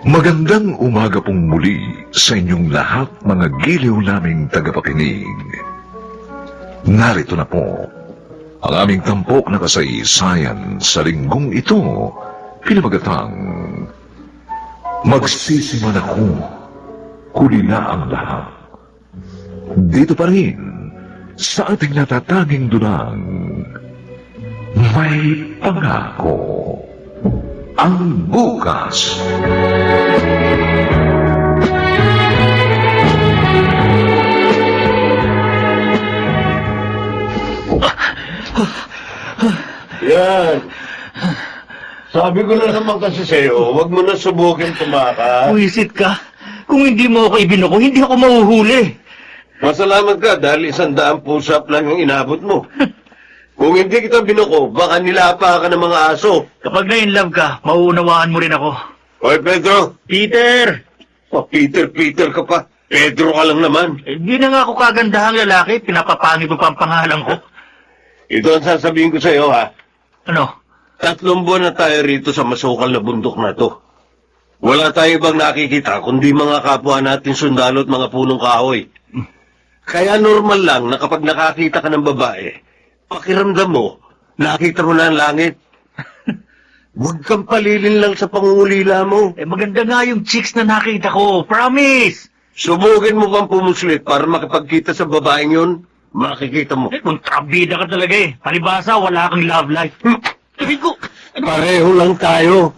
Magandang umaga pong muli sa inyong lahat mga giliw naming tagapakinig. Narito na po ang aming tampok na kasaysayan sa linggong ito, pinamagatang Magsisiman ako, huli na ang lahat. Dito pa rin sa ating natatanging dunang May Pangako ang bukas. Yan. Sabi ko na naman kasi sa'yo, huwag mo na subukin tumakas. Puwisit ka. Kung hindi mo ako ibinuko, hindi ako mahuhuli. Masalamat ka dahil 100 push-up lang yung inabot mo. Kung hindi kita binuko, baka nilapa ka ng mga aso. Kapag na-in-love ka, mauunawaan mo rin ako. Hoy, Pedro! Peter! Peter ka pa. Pedro ka lang naman. Hindi na nga ako kagandahang lalaki, pinapapangit mo pa ang pangalan ko. Ito ang sasabihin ko sa'yo, ha? Ano? 3 buwan na tayo rito sa masukal na bundok na to. Wala tayo bang nakikita kundi mga kapwa natin sundalo at mga punong kahoy. Kaya normal lang na kapag nakakita ka ng babae, pakiramdam mo, nakita mo na ang langit. Huwag kang palilin lang sa pangungulila mo. Maganda nga yung chicks na nakita ko, promise! Subukin mo bang pumuslit para makipagkita sa babaeng yun? Makikita mo. Kontrabida ka talaga eh. Palibasa, wala kang love life. Sabi ko, Pareho lang tayo.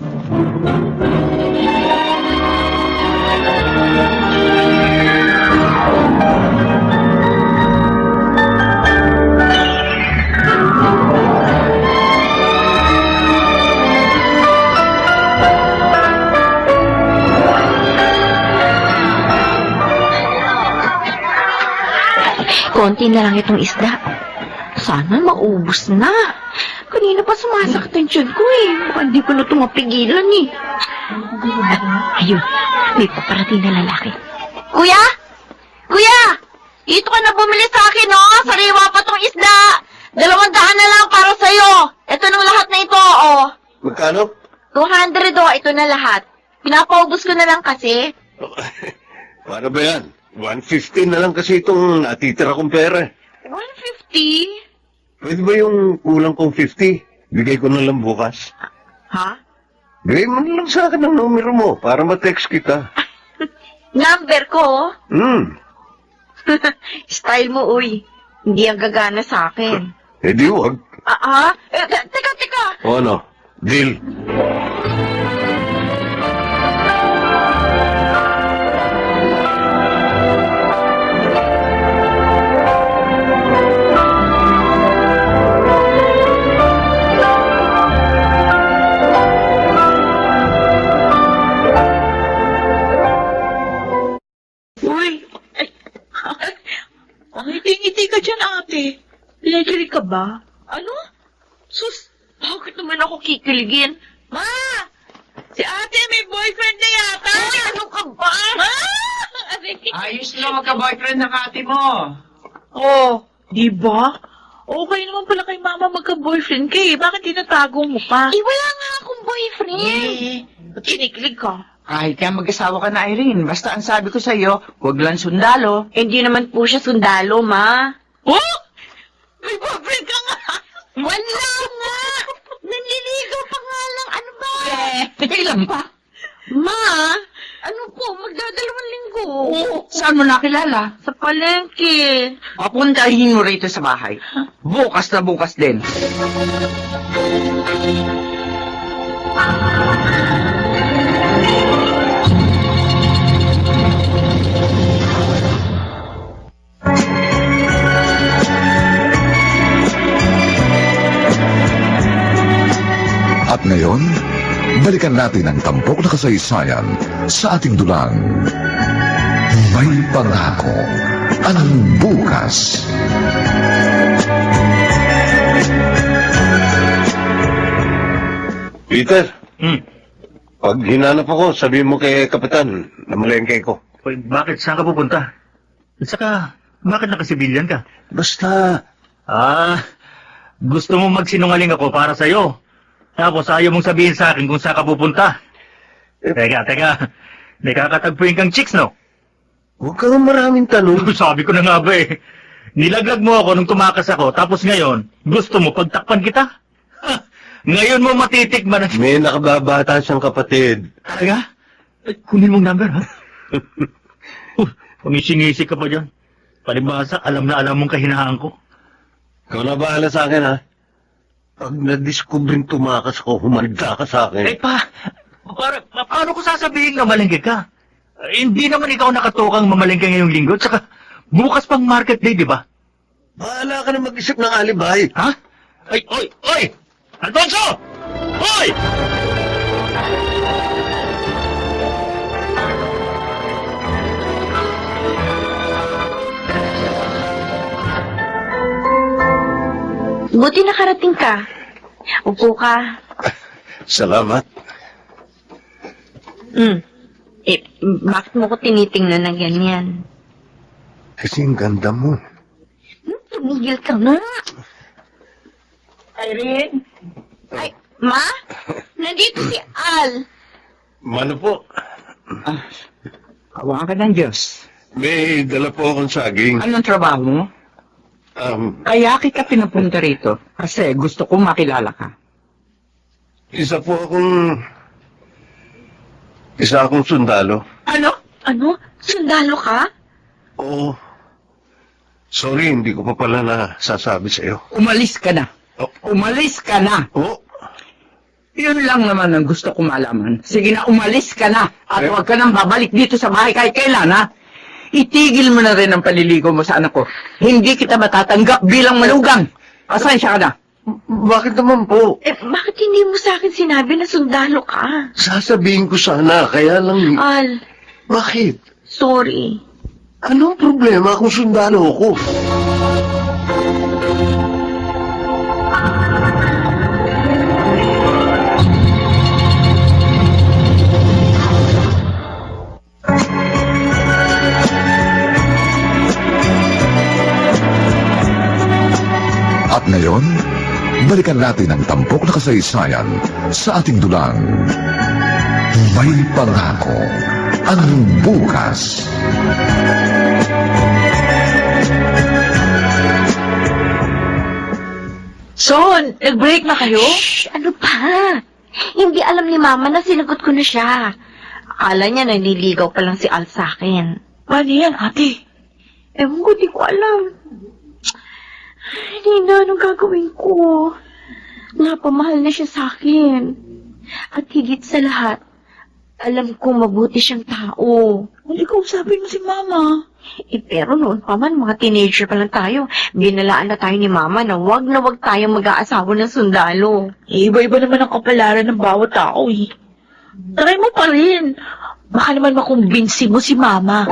Konti na lang itong isda. Sana maubos na. Kanina pa sumasakit ang tiyan ko eh. Baka hindi ko na ito mapigilan eh. Ayun, may paparating na lalaki. Kuya! Kuya! Dito ka na bumili sa akin, oh! Sariwa pa tong isda! 200 na lang para sa'yo! Ito ng lahat na ito, oh! Magkano? 200, oh! Ito na lahat. Pinapaubos ko na lang kasi. Para ba yan? 150 na lang kasi itong natitira kong pera. 150? Pwede ba yung kulang kong 50? Bigay ko na lang bukas. Ha? Bigay mo na lang sa akin ang numero mo para ma-text kita. Number ko? Hmm. Style mo, uy. Hindi ang gagana sa akin. Eh di wag. Teka. O ano? Deal. Uy! Ay! Ngiti-ngiti ka dyan, ate. Pinakilig ka ba? Ano? Sus, bakit naman ako kikiligin? Ma! Si ate may boyfriend na yata! Ay, ano ka ba? Ma! Ayos lang magka-boyfriend ng ate mo. Oh, di ba? Okay naman pala kay mama magka-boyfriend ka eh. Bakit tinatago mo pa? Eh, wala nga akong boyfriend. Ba't kinikilig ka? Kahit kaya mag-asawa ka na, Irene. Basta ang sabi ko sa'yo, huwag lang sundalo. Hindi naman po siya sundalo, ma. Oh! May boyfriend ka nga! Wala nga! Nanliligaw pa nga lang. Ano ba? Kailan pa? Ma, ano po? Magdadalawang linggo. Saan mo nakilala? Sa palengke. Papuntahin mo rito sa bahay. Bukas na bukas din. At ngayon, balikan natin ang tampok na kasaysayan sa ating dulang May Pangako ang bukas. Peter, pag hinanap ako, sabihin mo kay Kapitan na malengke ko. Uy, bakit? Saan ka pupunta? At saka, bakit nakasibilyan ka? Basta, Gusto mo magsinungaling ako para sa'yo. Tapos ayaw mong sabihin sa akin kung saan ka pupunta. Teka. May kakatagpuin kang chicks, no? Huwag kang maraming tanong. Sabi ko na nga ba eh. Nilaglag mo ako nung tumakas ako, tapos ngayon, gusto mo pagtakpan kita? Ha, ngayon mo matitikman ang... May nakababata siyang kapatid. Talaga? Ay, kunin mong number, ha? Pangisi-ngisi ka pa dyan. Palibasa, alam na alam mong kahinahan ko. Ikaw na bahala sa akin, ha? Pag na-discovering tumakas ko, humalda ka sa akin. Paano ko sasabihin na malengke ka? Hindi naman ikaw nakatukang mamalengke ngayong linggo, tsaka bukas pang market day, di ba? Bahala ka na mag-isip ng alibay. Ha? Oy! Alfonso! Oy! Buti nakarating ka. Upo ka. Salamat. Bakit mo ko tinitingnan na ganyan? Kasi ang ganda mo. Tumigil ka na. Irene? Ay, Ma? Nandito si Al. Mano po? Kawa ka ng Diyos. May dala po akong saging. Anong trabaho mo? Kaya kita pinapunta rito kasi gusto kong makilala ka. Isa akong sundalo. Ano? Sundalo ka? Oo. Sorry, hindi ko pa pala nasasabi sa'yo. Umalis ka na. Oh. Umalis ka na. Oo. Yun lang naman ang gusto kong malaman. Sige na, umalis ka na. At huwag ka nang babalik dito sa bahay kahit kailan, ha? Itigil mo na rin ang paliligo mo sa anak ko. Hindi kita matatanggap bilang malugang. Pasensya ka na. Bakit naman po? Bakit hindi mo sa akin sinabi na sundalo ka? Sasabihin ko sana, kaya lang... Al, Bakit? sorry. Anong problema kung sundalo ako? At ngayon, balikan natin ang tampok na kasaysayan sa ating dulang. May pangako ang bukas. Son, nag-break na kayo? Shh, ano pa? Hindi alam ni Mama na sinagot ko na siya. Akala niya naniligaw pa lang si Al sa akin. Paano yan, ate? Ewan ko, di ko alam. Hindi na, anong gagawin ko? Napamahal na siya sa akin. At higit sa lahat, alam ko mabuti siyang tao. Hindi ko usapin mo si Mama. Pero noon pa man, mga teenager pa lang tayo. Binalaan na tayo ni Mama na wag tayong mag-aasawa ng sundalo. Iba-iba naman ang kapalaran ng bawat tao, eh. Try mo pa rin. Baka naman makumbinsi mo si Mama.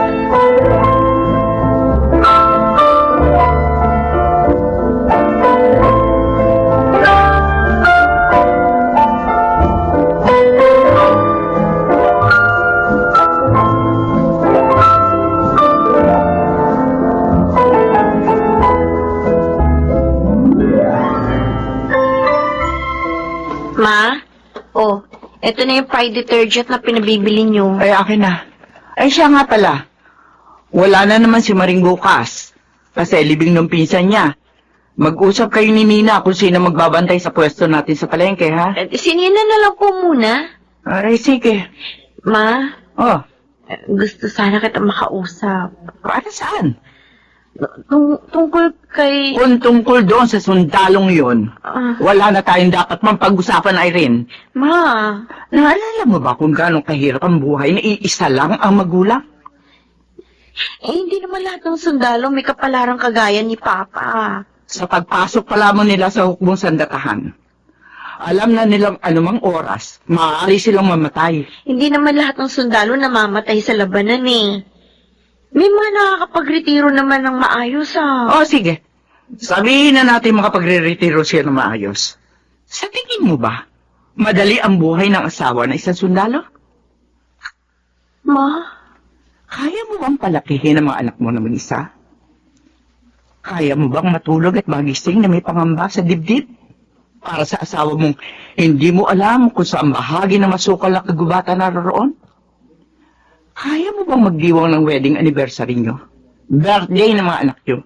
Ma? Oh, eto na yung Pride detergent na pinabibili nyo. Ay, akin na. Ay, siya nga pala. Wala na naman si Maring bukas. Kasi libing ng pinsan niya. Mag-usap kayo ni Nina kung sino magbabantay sa pwesto natin sa palengke, ha? Sinina na lang po muna. Ay, sige. Ma, Oh, gusto sana kita makausap. para saan? Tungkol kay... Kung tungkol doon sa sundalong yun, wala na tayong dapat pag-usapan, Irene. Ma, Naalala mo ba kung gaano kahirap ang buhay na iisa lang ang magulang? hindi naman lahat ng sundalo may kapalarang kagaya ni Papa. Sa pagpasok pa lamang nila sa hukbong sandatahan, alam na nilang anumang oras, maaari silang mamatay. Hindi naman lahat ng sundalo namamatay sa labanan eh. May mga nakakapagretiro naman ng maayos O sige, sabihin na natin makapagre-retiro siya ng maayos. Sa tingin mo ba, madali ang buhay ng asawa ng isang sundalo? Ma, Kaya mo bang palakihin ang mga anak mo na mag-isa? Kaya mo bang matulog at magising na may pangamba sa dibdib? Para sa asawa mong hindi mo alam kung saan bahagi ng masukal na kagubatan naroroon? Kaya mo bang magdiwang ng wedding anniversary nyo? Birthday ng mga anak nyo?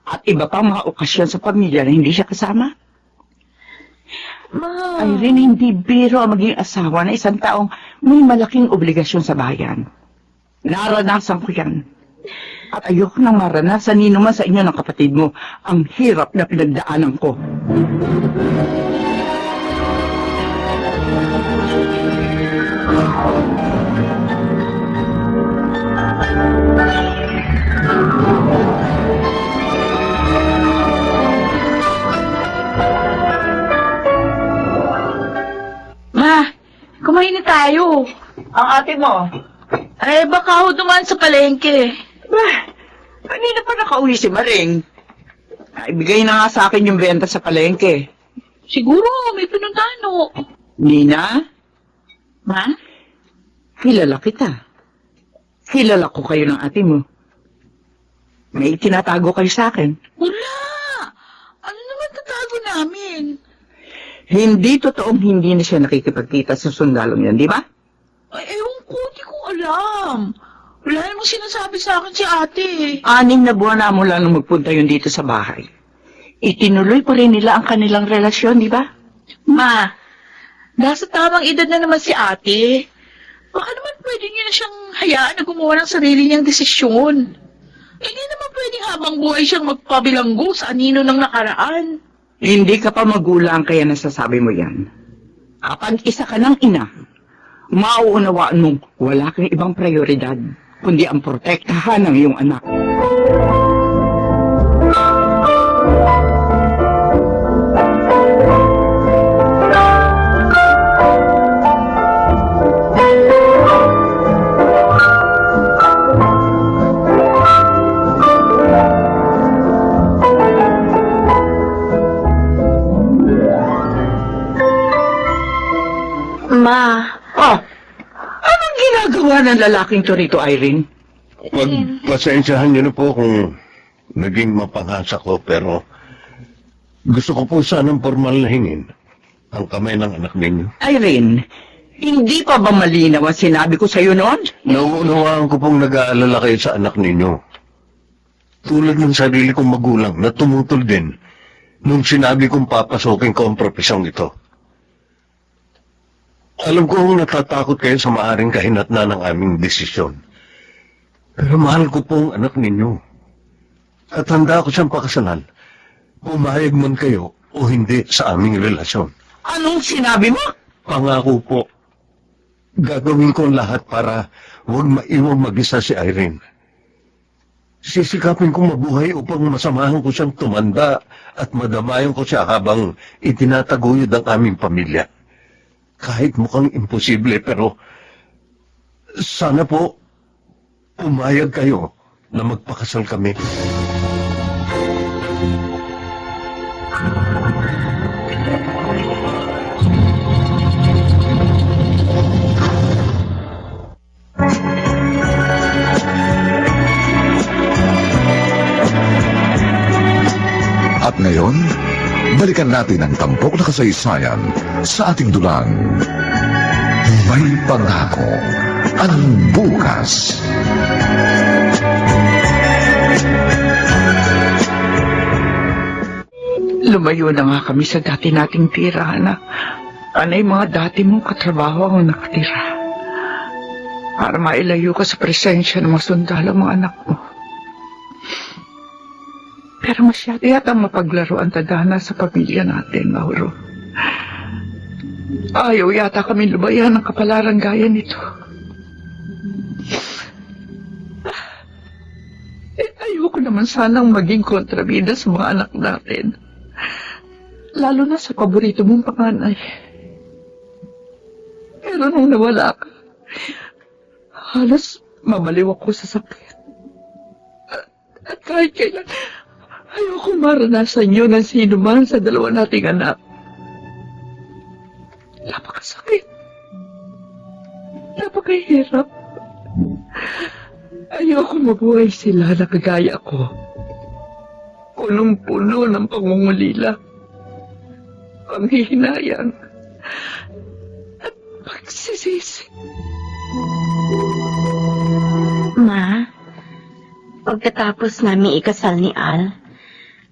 At iba pang mga okasyon sa pamilya na hindi siya kasama? Ma, Irene, hindi biro ang maging asawa na isang taong may malaking obligasyon sa bayan. Naranasan ko yan. At ayoko nang maranasan ni naman sa inyo ng kapatid mo ang hirap na pinagdaanan ko. ma, kumain na tayo. Ang ate mo, Eh, baka ho dumaan sa palengke. kanina pa nakauwi si Maring. Ibigay na nga sa akin yung benta sa palengke. Siguro, may pinuntahan ho. Nina, Ma? kilala kita. Kilala ko kayo ng ate mo. May tinatago kayo sa akin. Wala. Ano naman tatago namin? Hindi totoong hindi na siya nakikipagkita sa sundalong yan, di ba? Ay, ewan ko, di ko alam. Wala namang sinasabi sa akin si ate. 6 na buwan na mula nung magpunta yun dito sa bahay. Itinuloy pa rin nila ang kanilang relasyon, di ba? Ma, nasa tamang edad na naman si ate. Baka naman pwede niya na siyang hayaan na gumawa ng sarili niyang desisyon. Hindi naman pwedeng habang buhay siyang magpabilanggo sa anino ng nakaraan. Hindi ka pa magulang kaya nasasabi mo yan. Kapag isa ka ng ina, mauunawaan mong wala kang ibang prioridad, kundi ang protektahan ng iyong anak. Ma, Oh, anong ginagawa ng lalaking to rito, Irene? Pagpasensyahan niyo na po kung naging mapanghasa ko, pero gusto ko po sanang formal na hingin ang kamay ng anak ninyo. Irene, hindi pa ba malinaw ang sinabi ko sa'yo noon? Nauunawaan ko pong nag-aalala kayo sa anak ninyo. Tulad ng sarili kong magulang na tumutol din nung sinabi kong papasokin ko ang propesyong ito. Alam kong natatakot kayo sa maaring kahinatnan ng aming desisyon. Pero mahal ko pong anak ninyo. At handa ko siyang pakasalan. Pumayag man kayo o hindi sa aming relasyon. Anong sinabi mo? Pangako po, gagawin ko ang lahat para huwag maiwang mag-isa si Irene. Sisikapin kong mabuhay upang masamahan ko siyang tumanda at madamayan ko siya habang itinataguyod ang aming pamilya. Kahit mukhang imposible, pero sana po pumayag kayo na magpakasal kami. At ngayon, balikan natin ang tampok na kasaysayan sa ating dulang. May pangako ang bukas. Lumayo na nga kami sa dati nating tirahan na anay mga dati mong katrabaho ang nakatira. Para mailayo ka sa presensya ng mga sundalo mga anak mo. Pero masyado yata mapaglaro ang tadhana sa pamilya natin, Mauro. Ayaw yata kami lubayan ng kapalaran gaya nito. Ayoko naman sanang maging kontrabida sa mga anak natin. Lalo na sa paborito mong panganay. Pero nung nawala ka, halos mamaliw ako sa sakit. At kahit kailan, ayoko maranasan yun ng sino man sa dalawa nating anak. Napakasakit. Napakahirap. Ayoko mabuhay sila na kagaya ko. Punong-puno ng pangungulila. panghihinayang at pagsisisi. Ma, pagkatapos namin ikasal ni Al,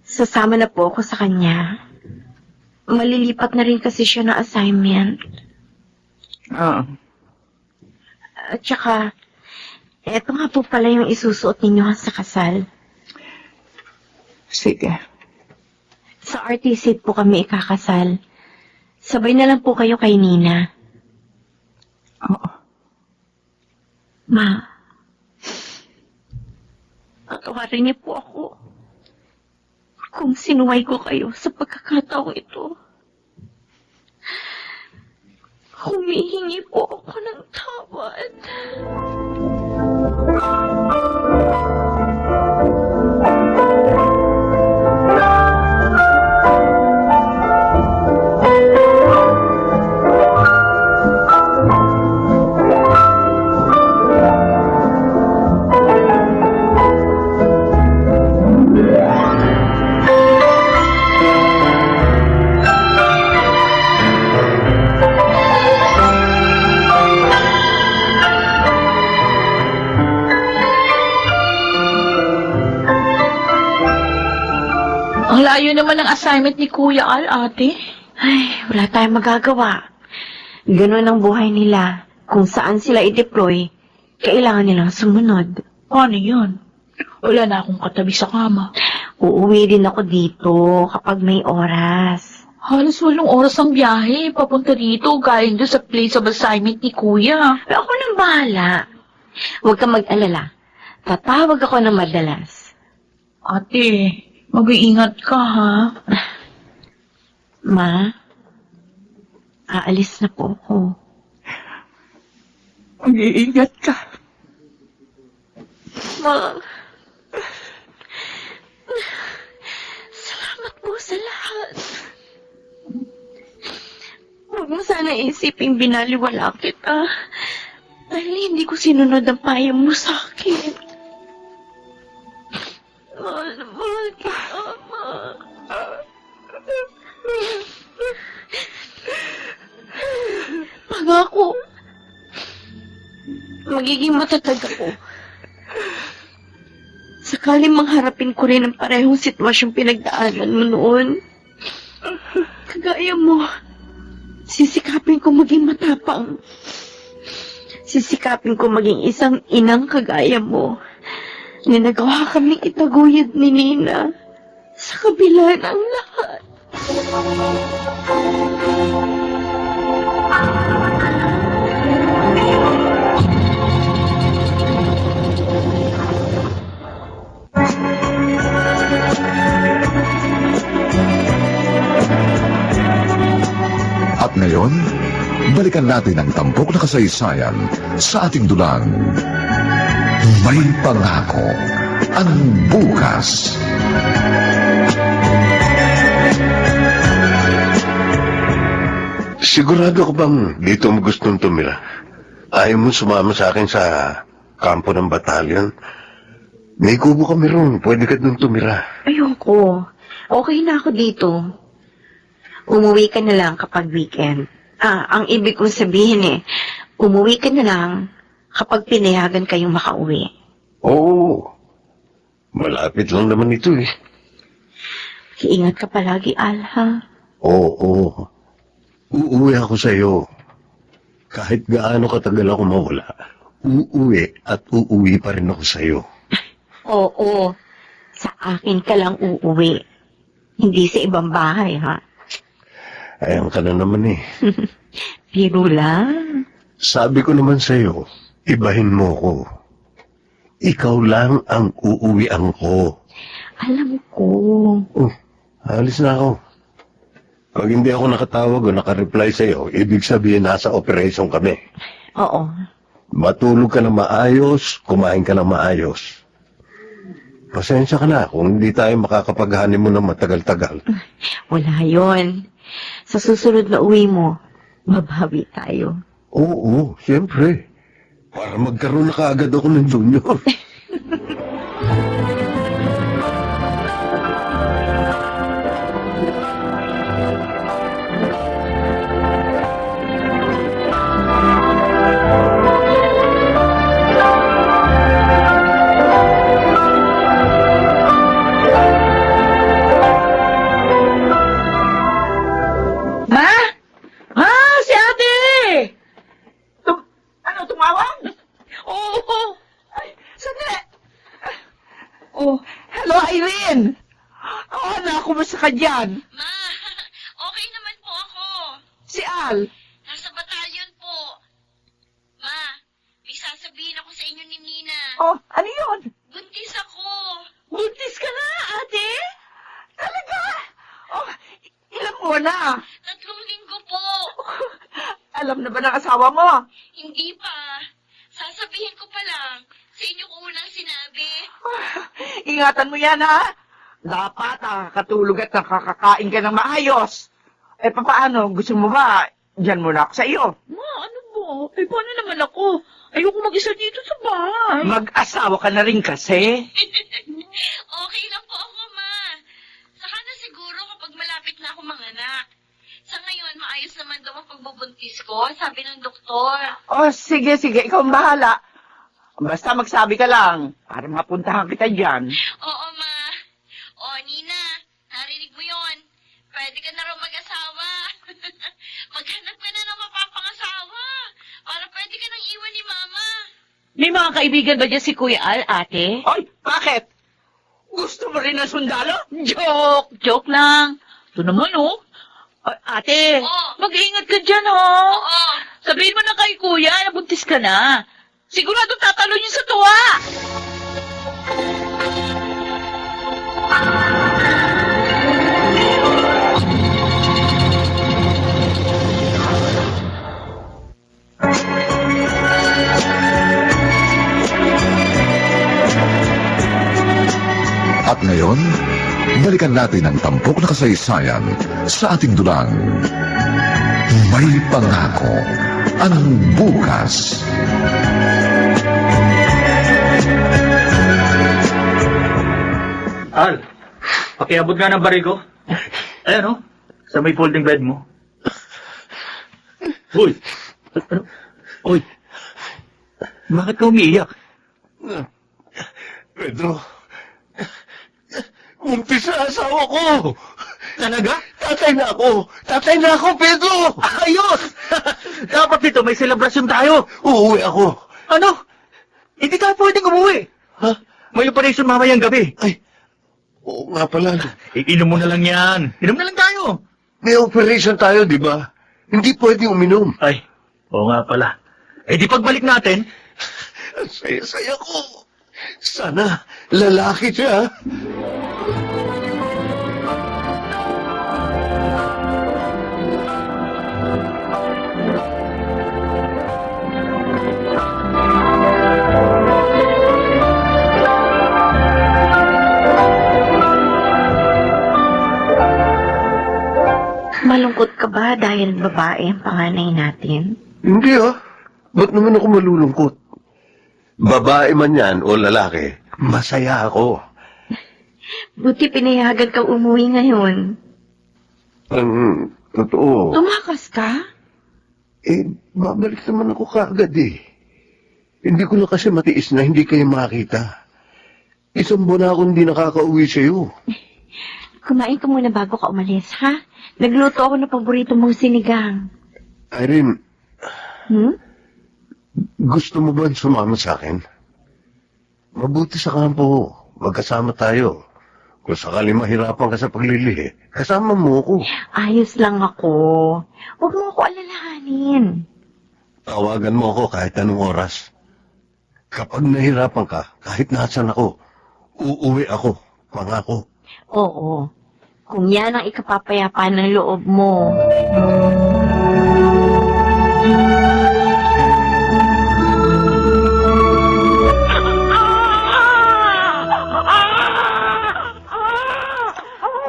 sasama na po ako sa kanya. Malilipat na rin kasi siya ng assignment. Oo. At saka, eto nga po pala yung isusuot ninyo sa kasal. Sige. Sa RTC po kami ikakasal. Sabay na lang po kayo kay Nina. Oo. Ma, patawarin niyo po ako kung sinuway ko kayo sa pagkakataong ito. Humihingi po ako ng tawad. Ang layo naman ng assignment ni Kuya Al, ate. Ay, wala tayong magagawa. Ganun ang buhay nila. Kung saan sila i-deploy, kailangan nilang sumunod. Paano yun? Wala na akong katabi sa kama. Uuwi din ako dito kapag may oras. Halos 8 oras ang biyahe, papunta dito, galing doon sa place of assignment ni Kuya. Pero ako nang bahala. Huwag kang mag-alala. Tatawag ako ng madalas. Ate, mag-iingat ka, ha? Ma, aalis na po ako. Mag-iingat ka. Ma, salamat po sa lahat. Huwag mo sana isiping binaliwala kita. Dahil hindi ko sinunod ang payo mo sa akin. Mahal na mahal kita, Ma. Pangako, magiging matatag ako. Sakaling mangharapin ko rin ang parehong sitwasyong pinagdaanan mo noon. Kagaya mo, sisikapin ko maging matapang. Sisikapin ko maging isang inang kagaya mo na nagawa kaming itaguyod ni Nina sa kabila ng lahat. At ngayon, balikan natin ang tampok na kasaysayan sa ating dulang. May pangako ang bukas. Sigurado ko bang dito mo gustong tumira? Ayaw mo sumama sa akin sa kampo ng batalyon? May kubo kami ron. Pwede ka doon tumira. Ayoko. Okay na ako dito. Umuwi ka na lang kapag weekend. Ang ibig kong sabihin umuwi ka na lang kapag pinayagan kayong makauwi. Oo. Malapit lang naman ito eh. Iingat ka palagi, Al, ha? Oo. Uuwi ako sa iyo. Kahit gaano katagal ako mawala, uuwi at uuwi pa rin ako sa iyo. Oo. Sa akin ka lang uuwi. Hindi sa ibang bahay, ha? Ayan ka na naman eh. Biro lang. Sabi ko naman sa iyo, ibahin mo ko. Ikaw lang ang uuwian ko. Alam ko. Alis na ako. Pag hindi ako nakatawag o nakareply sa iyo, ibig sabihin nasa operation kami. Oo. Matulog ka na maayos, kumain ka na maayos. Pasensya ka na kung hindi tayo makakapag-honeymoon ng matagal-tagal. Wala yon. Sa susunod na uwi mo, mabawi tayo. Oo, siyempre. Para magkaroon na kaagad ako ng junior. tumawag? Oo. Ay, sandali. Oh, hello, Irene. Oh, anak, kumusta ka dyan? Ma, okay naman po ako. Si Al. Nasa batalyon po. Ma, may sasabihin ako sa inyo ni Nina. Oh, ano yun? Buntis ako. Buntis ka na, ate? Talaga? Oh, ilang buwan na? 3 linggo po. Alam na ba ng asawa mo? Hindi pa. Sasabihin ko pa lang. Sa inyo ko unang sinabi. Ingatan mo yan, ha? Dapat nakakatulog at nakakakain ka ng maayos. Eh, paano? Gusto mo ba? Diyan muna ako sa iyo. Ma, ano ba? Eh, paano naman ako? Ayoko mag-isa dito sa bahay. Mag-asawa ka na rin kasi. Okay lang po ako, Ma. Saka na siguro kapag malapit na ako manganak. Sa ngayon, maayos naman daw ang pagbubuntis ko, sabi ng doktor. Oh, sige, sige. Ikaw ang bahala. Basta magsabi ka lang para mapuntahan kita dyan. Oo, Ma. O, Nina, narinig mo yon. Pwede ka na raw mag-asawa. Maghanap ka na ng mapapangasawa. Para pwede ka nang iwan ni Mama. May mga kaibigan ba dyan si Kuya Al, ate? Hoy, bakit? Gusto mo rin ng sundalo? Joke! Joke lang. Ito naman, oh. Ate, Oo. mag-iingat ka dyan, oh. Oo. Sabihin mo na kay Kuya na buntis ka na. Sigurado tatalo niyo sa tuwa. At ngayon, balikan natin ang tampok na kasaysayan sa ating dulang. May pangako ang bukas. Al, pakiabot nga ng barigo. Ayan, oh. Sa may folding bed mo. Uy! Ano? Uy! Bakit ka umiiyak? Pedro, buntis na asawa ko. Talaga? Tatay na ako. Tatay na ako, Pedro. Ayos! Dapat dito may selebrasyon tayo. Uuwi ako. Ano? Hindi tayo pwedeng umuwi. Ha? May operation mamayang gabi. Ay, oo nga pala. Inom mo na lang yan. Inom na lang tayo. May operation tayo, di ba? Hindi pwedeng uminom. Ay, oo nga pala. Eh di pagbalik natin, Ang saya-saya ko. Sana lalaki siya. Malungkot ka ba dahil babae ang panganay natin? Hindi Ba't naman ako malulungkot? Babae man yan o lalaki, masaya ako. Buti pinayagan kang umuwi ngayon. Ang totoo, Tumakas ka? babalik naman ako kaagad Hindi ko na kasi matiis na hindi kayo makita. 1 buwan na ako hindi nakakauwi sa'yo. Kumain ka muna bago ka umalis, ha? Nagluto ako ng paborito mong sinigang. Irene, Hmm? gusto mo ba sumama sa akin? Mabuti sa kampo, magkasama tayo. Kung sakali mahirapan ka sa paglilihi, kasama mo ako. Ayos lang ako. Huwag mo ako alalahanin. Tawagan mo ako kahit anong oras. Kapag nahirapan ka, kahit nasan ako, uuwi ako, pangako. Oo. Kung yan ang ikapapayapa ng loob mo.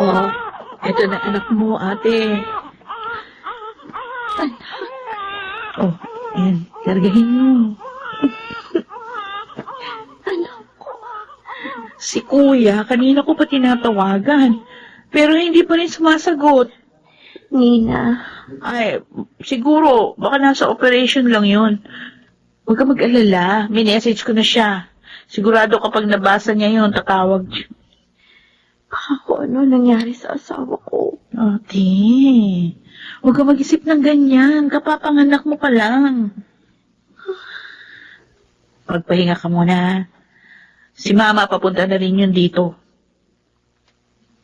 Oh, ito na anak mo, ate. Anak. Oh, yan. Kargahin mo. Anak ko. Si Kuya, kanina ko pa tinatawagan. Pero hindi pa rin sumasagot. Nina. Ay, siguro, baka nasa operation lang yun. Huwag ka mag-alala. Minessage ko na siya. Sigurado kapag nabasa niya yun, tatawag siya. Ako, ano nangyari sa asawa ko? Ate, huwag ka mag-isip ng ganyan. Kapapanganak mo pa lang. Magpahinga ka muna. Si Mama papunta na rin yun dito.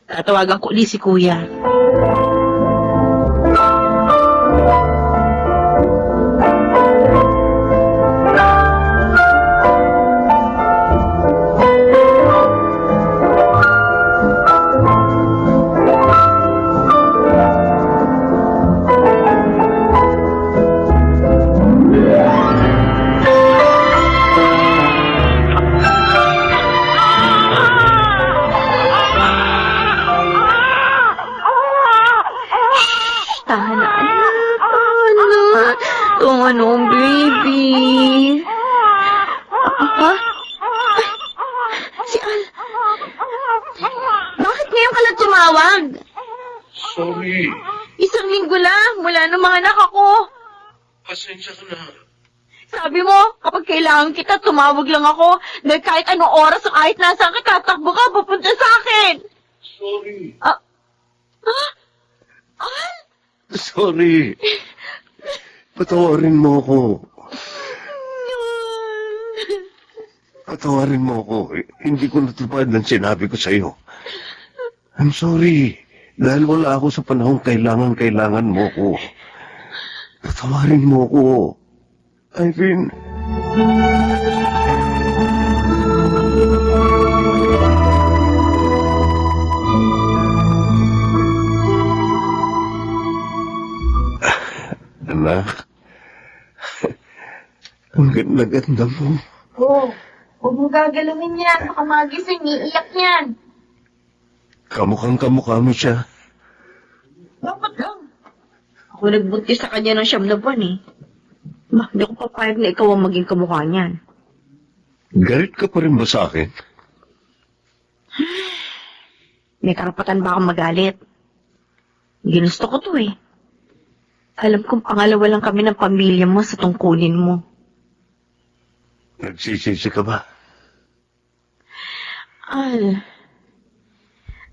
Tatawagan ko ulit si Kuya. Ano, baby? Ha? Si Al. Bakit ngayon ka lang tumawag? Sorry. Isang linggo lang, mula nung mga anak ako. Pasensya ka na. Sabi mo, kapag kailangan kita, tumawag lang ako. Dahil kahit anong oras o kahit nasaan ka, tatakbo ka, pupunta sa akin. Sorry. Ha? Al? Sorry. Patawarin mo ako. Patawarin mo ako. Hindi ko natupad ang sinabi ko sa'yo. I'm sorry. Dahil wala ako sa panahong kailangan mo ko. Patawarin mo ako. Irene. Anak. Ang ganda-ganda mo. Oo. Huwag mo gagalawin yan. Baka magising, iiyak yan. Kamukhang-kamukha mo siya. Dapat lang. Ako nagbuntis sa kanya ng 9 na buwan eh. Ma, hindi ko papayag na ikaw ang maging kamukha niyan. Galit ka pa rin ba sa akin? May karapatan ba akong magalit? Ginusto ko to eh. Alam kong pangalawa lang kami ng pamilya mo sa tungkulin mo. Nagsisisi ka ba? Al,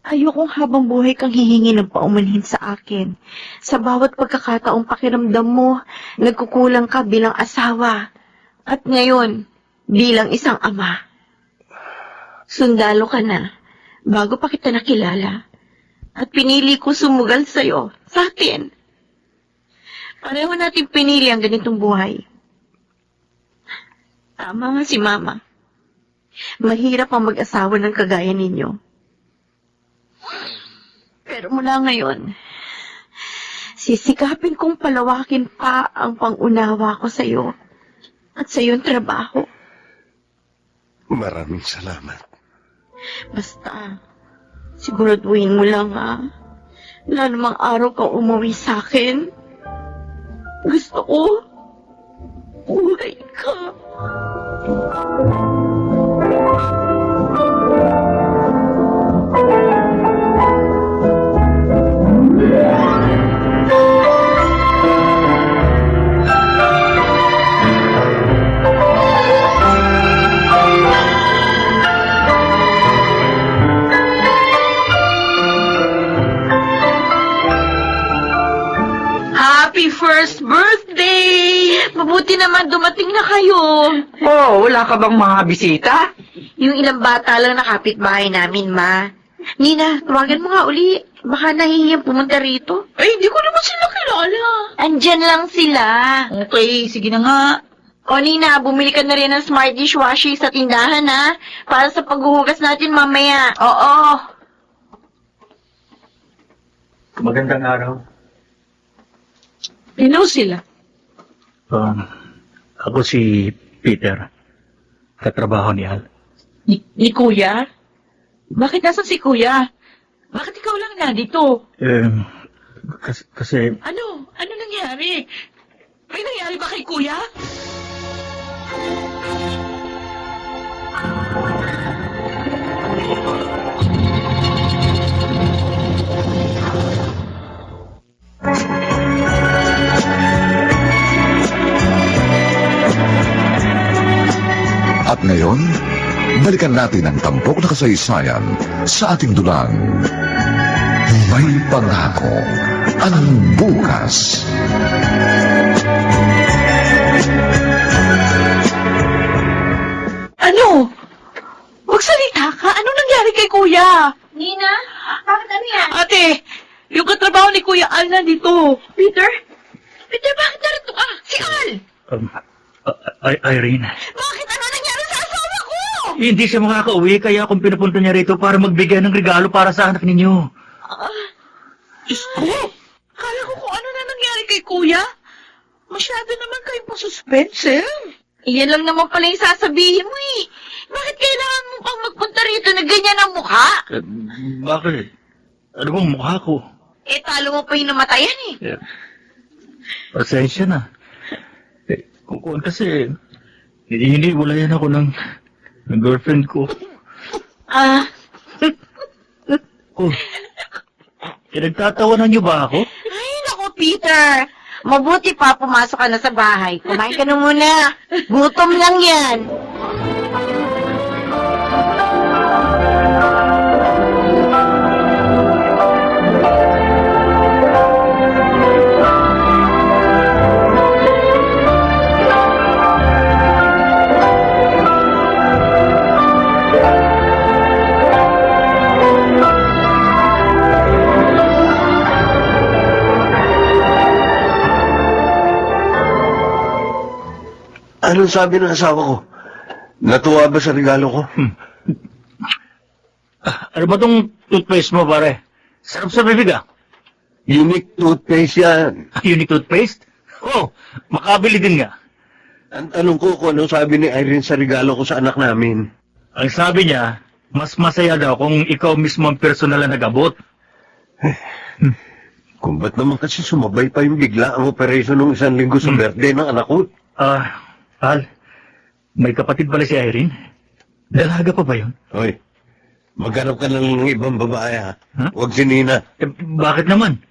ayokong habang buhay kang hihingi ng paumanhin sa akin. Sa bawat pagkakataong pakiramdam mo, nagkukulang ka bilang asawa. At ngayon, bilang isang ama. Sundalo ka na, bago pa kita nakilala. At pinili ko sumugal sa'yo, sa atin. Pareho natin pinili ang ganitong buhay. Tama nga si Mama. Mahirap ang mag-asawa ng kagaya ninyo. Pero mula ngayon, sisikapin kong palawakin pa ang pangunawa ko sa'yo at sa iyong trabaho. Maraming salamat. Basta, siguraduhin mo lang na namang araw ka umuwi sa akin. Gusto ko, buhay ka. Happy first birthday! Mabuti naman dumating na kayo. Oh, wala ka bang mga bisita? Yung ilang bata lang na kapitbahay namin, Ma. Nina, tawagan mo nga uli. Baka nahihiyang pumunta rito. Ay, hindi ko naman sila kilala. Andyan lang sila. Okay, sige na nga. O Nina, bumili ka na rin ng smart dishwasher sa tindahan, ha? Para sa paghuhugas natin mamaya. Oo. Magandang araw. Hello sila. Ako si Peter. Katrabaho ni Al. Ni Kuya? Bakit nasan si Kuya? Bakit ikaw lang nandito? Kasi Ano? Ano nangyari? May nangyari ba kay Kuya? At ngayon, balikan natin ang tampok na kasaysayan sa ating dulang. May pangako ang bukas. Kuya. Nina, bakit ano yan? Ate, yung katrabaho ni Kuya Al nandito. Peter? Peter, bakit narito ka? Si Al! Irene, Bakit ano nangyari sa asawa ko? hindi siya makakauwi kaya akong pinapunta niya rito para magbigay ng regalo para sa anak ninyo. Diyos ko, kala ko kung ano na nangyari kay Kuya. Masyado naman kayong pa-suspense, eh. Iyan lang naman pala yung sasabihin mo eh. Bakit kailangan mo pang magpunta rito na ganyan ang mukha? Bakit? Ano bang mukha ko? Eh, talo mo pa yung namatayan eh. Pasensya na. Kung kasi, hiniwalayan ako ng girlfriend ko. Ah, Oh, pinagtatawanan niyo ba ako? ay naku Peter. Mabuti pa pumasok ka na sa bahay. Kumain ka na muna. Gutom lang yan. Anong sabi ng asawa ko? Natuwa ba sa regalo ko? Ano ba tong toothpaste mo, pare? Sarap sa bibig, ah. Unique toothpaste yan. Unique toothpaste? Oh, makabili din nga. Ang tanong ko kung anong sabi ni Irene sa regalo ko sa anak namin. Ang sabi niya, mas masaya daw kung ikaw mismo ang personal na nag-abot. Kung ba't naman kasi sumabay pa yung bigla ang operation ng 1 linggo sa birthday ng anak ko. Al, may kapatid pala si Irene. Dalaga pa ba yun? Hoy, maghanap ka ng ibang babae ha. Huh? Huwag si Nina. Bakit naman?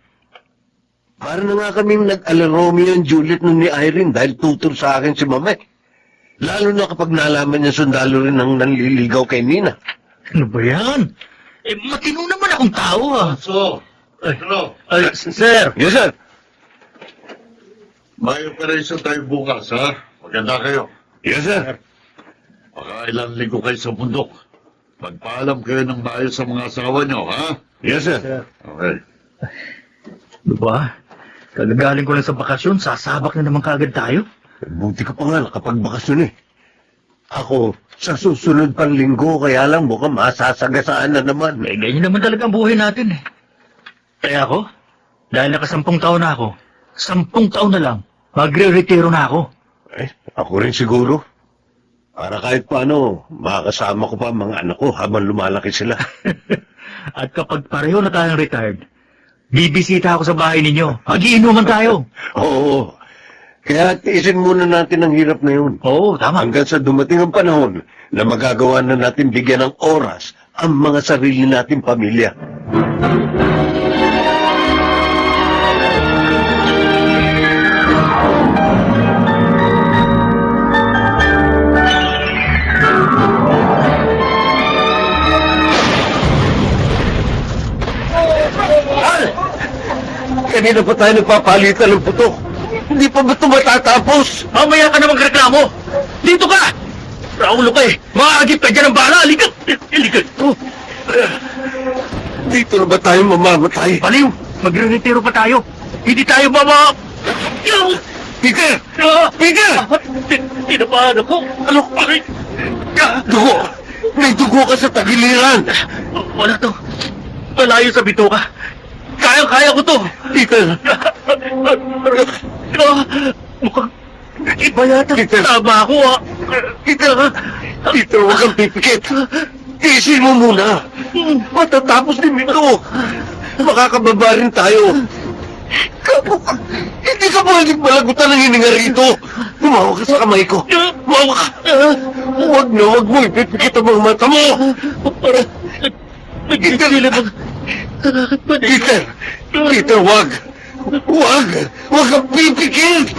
Para na nga kaming nag-ala Romeo and Juliet nun ni Irene dahil tutol sa akin si Mama. Lalo na kapag nalaman niya sundalo rin ang nanliligaw kay Nina. Ano ba yan? Matino naman akong tao, ah. So, Sir, Yes, sir. may operation tayo bukas, ha? Maganda kayo. Yes, sir. Pakailan linggo kayo sa bundok. Magpaalam kayo ng maayos sa mga asawa nyo, ha? Yes, sir. Okay. ano ba? Kagagaling ko lang sa bakasyon, sasabak na naman kaagad tayo. Buti ka pa nga nakapagbakasyon eh. Ako, sa susunod pang linggo, kaya lang mukhang masasagasaan na naman. Ganyan naman talaga ang buhay natin, eh. Kaya ako, dahil naka-10 taon na ako, 10 taon na lang, magre-retiro na ako. Eh, ako rin siguro. Para kahit paano, makakasama ko pa ang mga anak ko habang lumalaki sila. At kapag pareho na tayong retired, bibisita ako sa bahay ninyo. Mag-iinuman tayo. Oo. Kaya tiisin muna natin ang hirap na yun. Oo, tama. Hanggang sa dumating ang panahon na magagawa na natin bigyan ng oras ang mga sarili nating pamilya. Kanina pa tayo nagpapalitan ng putok. Hindi pa ba ito matatapos? Mamaya ka na magreklamo. Dito ka! Raulo ka eh. Maagip ka dyan ng bala. Halika! Halika! Oh. Dito na ba tayo mamamatay? Baliw! Magre-retiro pa tayo. Hindi tayo Peter! Ah! Peter! Tinapahan ako. Ano? Dugo! May dugo ka sa tagiliran! Wala to. Malayo sa bituka. Kaya ko to. Peter! Mukhang iba yata. Peter! Tama ako, ah. Peter! Peter, huwag kang pipikit! Tiisin mo muna! Matatapos din ito! Makakababa rin tayo! Hindi ka pwedeng malagutan ng hininga rito! Tumawa ka sa kamay ko! Tumawa ka! Huwag mo ipipikit ang mga mata mo! Para nagkikila ng tarakit pa din. Peter! Peter, huwag! Huwag! Huwag kang pipikit!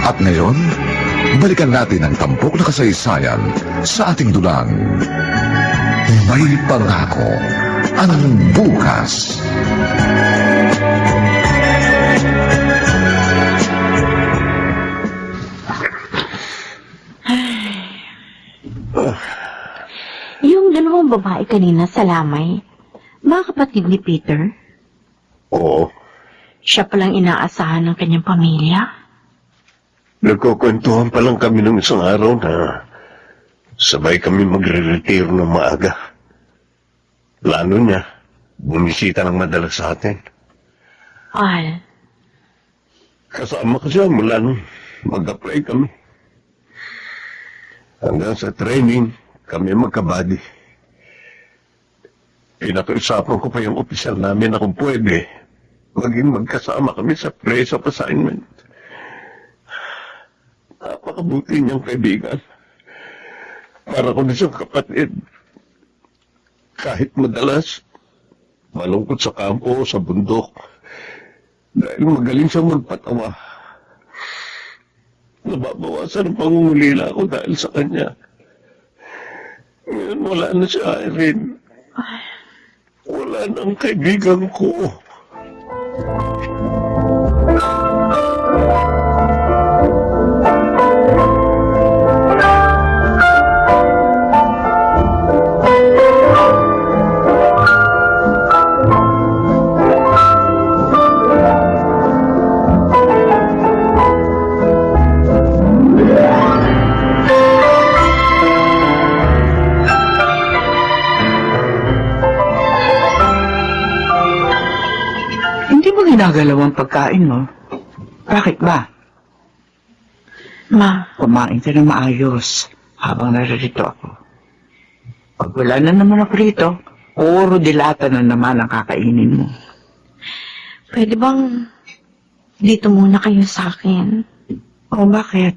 At ngayon, balikan natin ang tampok na kasaysayan sa ating dulang. May pangako ang bukas. Yung dalawang babae kanina sa lamay, mga kapatid ni Peter, Oo, siya palang inaasahan ng kanyang pamilya. nagkukwentuhan pa lang kami ng isang araw na sabay kami magre-retiro ng maaga. Plano niya, bumisita ng madalas sa atin. Al, Kasama ko siya mula nung mag-apply kami. Hanggang sa training, kami magkabady. Pinakiusapan ko pa yung opisyal namin na kung pwede, maging magkasama kami sa place of assignment. Napakabuti niyang kaibigan. Para ko na siyang kapatid. Kahit madalas, malungkot sa kampo o sa bundok. Dahil magaling siyang magpatawa. Nababawasan ang pangungulila ko dahil sa kanya. Ngayon wala na si Irene. Wala na ang kaibigan ko. Hindi mo ginagalaw ang pagkain mo? Bakit ba? Ma, Kumain ka ng maayos habang naririto ako. Pag wala na naman ako rito, puro dilata na naman ang kakainin mo. pwede bang dito muna kayo sa akin? O bakit?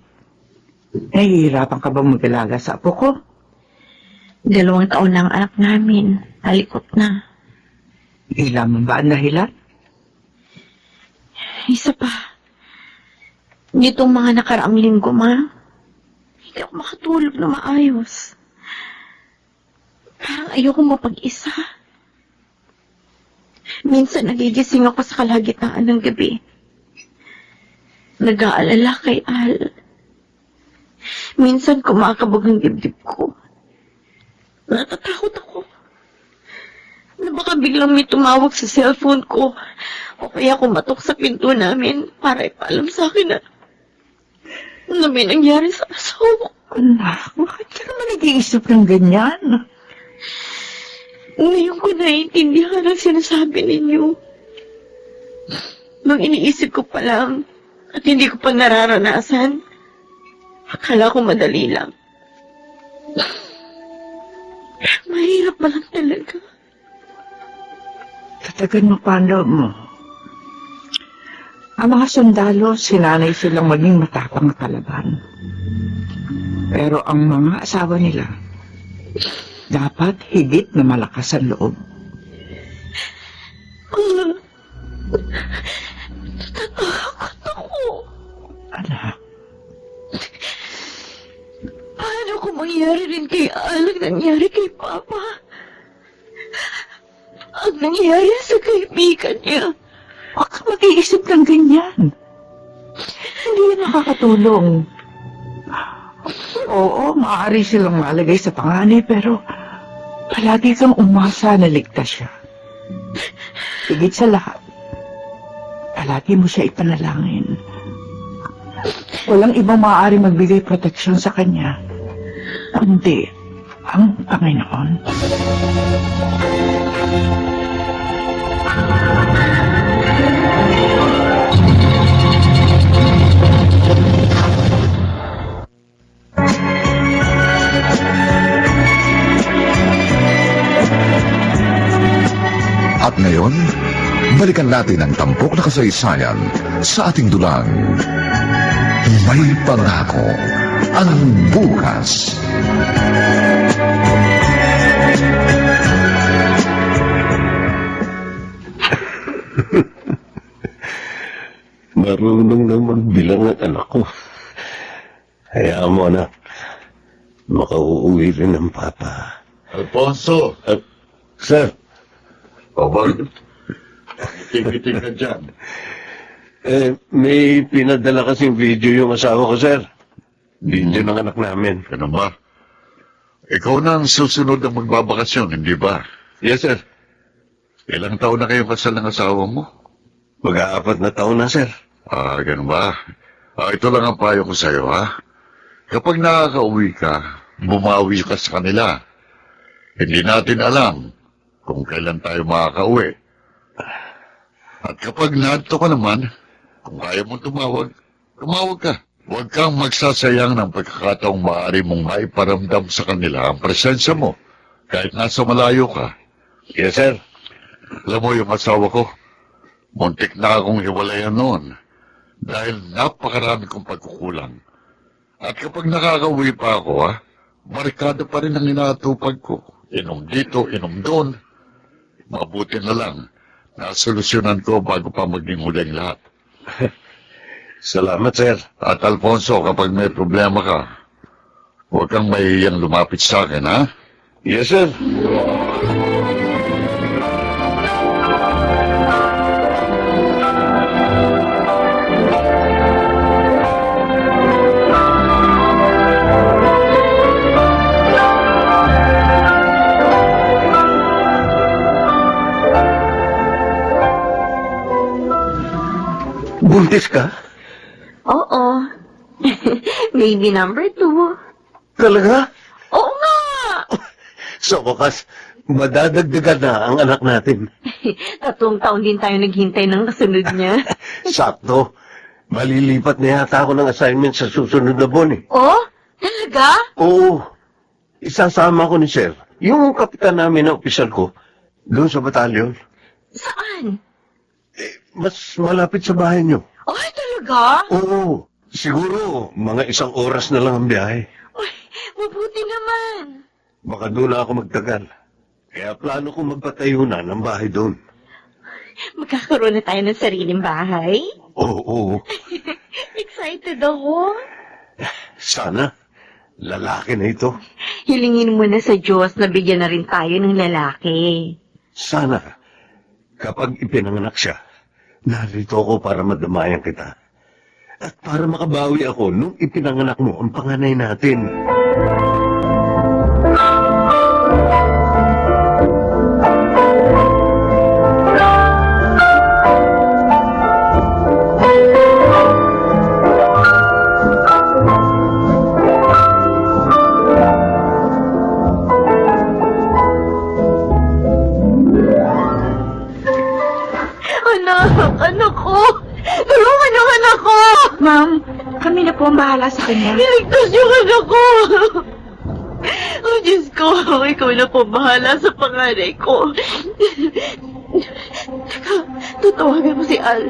Nahihirapan ka ba mag-alaga sa apo ko? 2 taon na ang anak namin. Talikot na. Ilaman ba ang dahilan? Isa pa. Nitong mga nakaraang linggo, Ma, hindi ako makatulog na maayos. Parang ayoko mapag-isa. Minsan nagigising ako sa kalagitnaan ng gabi. Nag-aalala kay Al. Minsan kumakabog ang dibdib ko. Natatakot ako. Na baka biglang may tumawag sa cellphone ko o kaya kumatok sa pinto namin para ipaalam sa akin na may nangyari sa asawa ko. Anak, bakit ka naman nag-iisip ng ganyan? Ngayon ko naiintindihan ang sinasabi ninyo. Nung iniisip ko pa lang at hindi ko pa nararanasan, akala ko madali lang. Mahirap pa lang talaga. Tatagan mo pa ang loob mo. Ang mga sundalo, sinanay silang maging matapang na kalaban. Pero ang mga asawa nila, dapat higit na malakas ang loob. Natatakot ako. Anak, Paano kung mangyari rin kay Al ang nangyari kay Papa? Ang nangyari sa kaibigan niya. huwag ka mag-iisip ng ganyan. Hindi yan nakakatulong. Oo, maaari silang malagay sa panganib, pero palagi kang umasa na ligtas siya. Higit sa lahat, palagi mo siya ipanalangin. Walang ibang maaari magbigay proteksyon sa kanya, kundi ang Panginoon. At ngayon, balikan natin ang tampok na kasaysayan sa ating dulang. May pangako ang bukas. Marunong na magbilang ang anak ko. Hayaan mo, anak. Makauuwi rin ng Papa. Alfonso! Sir, O bakit? Tingin ka dyan. may pinadala kasing video yung asawa ko, sir. Video ng anak namin. Ganun ba? Ikaw na ang susunod na magbabakasyon, hindi ba? Yes, sir. Ilang taon na kayong kasal ng asawa mo? Mag-4 na taon na, sir. Ganun ba? Ito lang ang payo ko sa'yo, ha? Kapag nakakauwi ka, bumawi ka sa kanila. Hindi natin alam kung kailan tayo makakauwi. At kapag nadto ka naman, kung kaya mong tumawag ka. Huwag kang magsasayang ng pagkakataong maaari mong maiparamdam sa kanila ang presensya mo, kahit nasa malayo ka. Yes, sir. Alam mo yung asawa ko, muntik na akong hiwalayan noon dahil napakarami kong pagkukulang. At kapag nakakauwi pa ako, barikado pa rin ang inaatupag ko. Inom dito, inom doon. Mabuti na lang, nasolusyonan ko bago pa maging huling lahat. Salamat, sir. At Alfonso, kapag may problema ka, huwag kang mahihiyang lumapit sa akin, ha? Yes, sir. Buntis ka? Oo. Baby number 2. Talaga? Oo nga! Sa wakas, madadagdagan na ang anak natin. 3 taon din tayo naghintay ng kasunod niya. Sakto. Malilipat na yata ako ng assignment sa susunod na buwan eh. Oh? Talaga? Oo. Isasama ko ni Sir, yung kapitan namin na opisyal ko, doon sa batalyon. Saan? Mas malapit sa bahay niyo. Ay, talaga? Oo. Siguro, mga 1 oras na lang ang biyahe. Uy, mabuti naman. Baka doon na ako magtagal. Kaya plano ko magpatayo na ng bahay doon. Magkakaroon na tayo ng sariling bahay? Oo. Excited ako. Sana. Lalaki na ito. Hilingin mo na sa Diyos na bigyan na rin tayo ng lalaki. Sana. Kapag ipinanganak siya, narito ako para madamayan kita. At para makabawi ako nung ipinanganak mo ang panganay natin. Anak ko! Tulungan yung anak ko! Ma'am, kami na po ang bahala sa kanya. Iligtas yung anak ko! Oh, Diyos ko, ikaw na po bahala sa panganay ko. Teka, tatawagan ko si Al.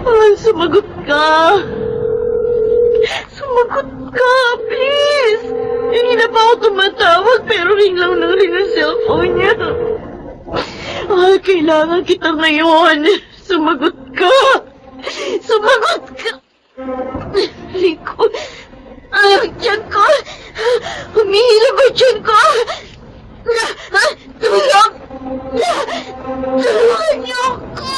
Al, sumagot ka! Sumagot ka, please! Hindi na pa ako tumatawag, pero ring lang ng ring ang cellphone niya. Al, kailangan kita ngayon. Sumagot ka! Sumagot ka! Likod. Ay, tiyan ko! Humihilab ang tiyan ko! Tulong! Tulungan niyo ako!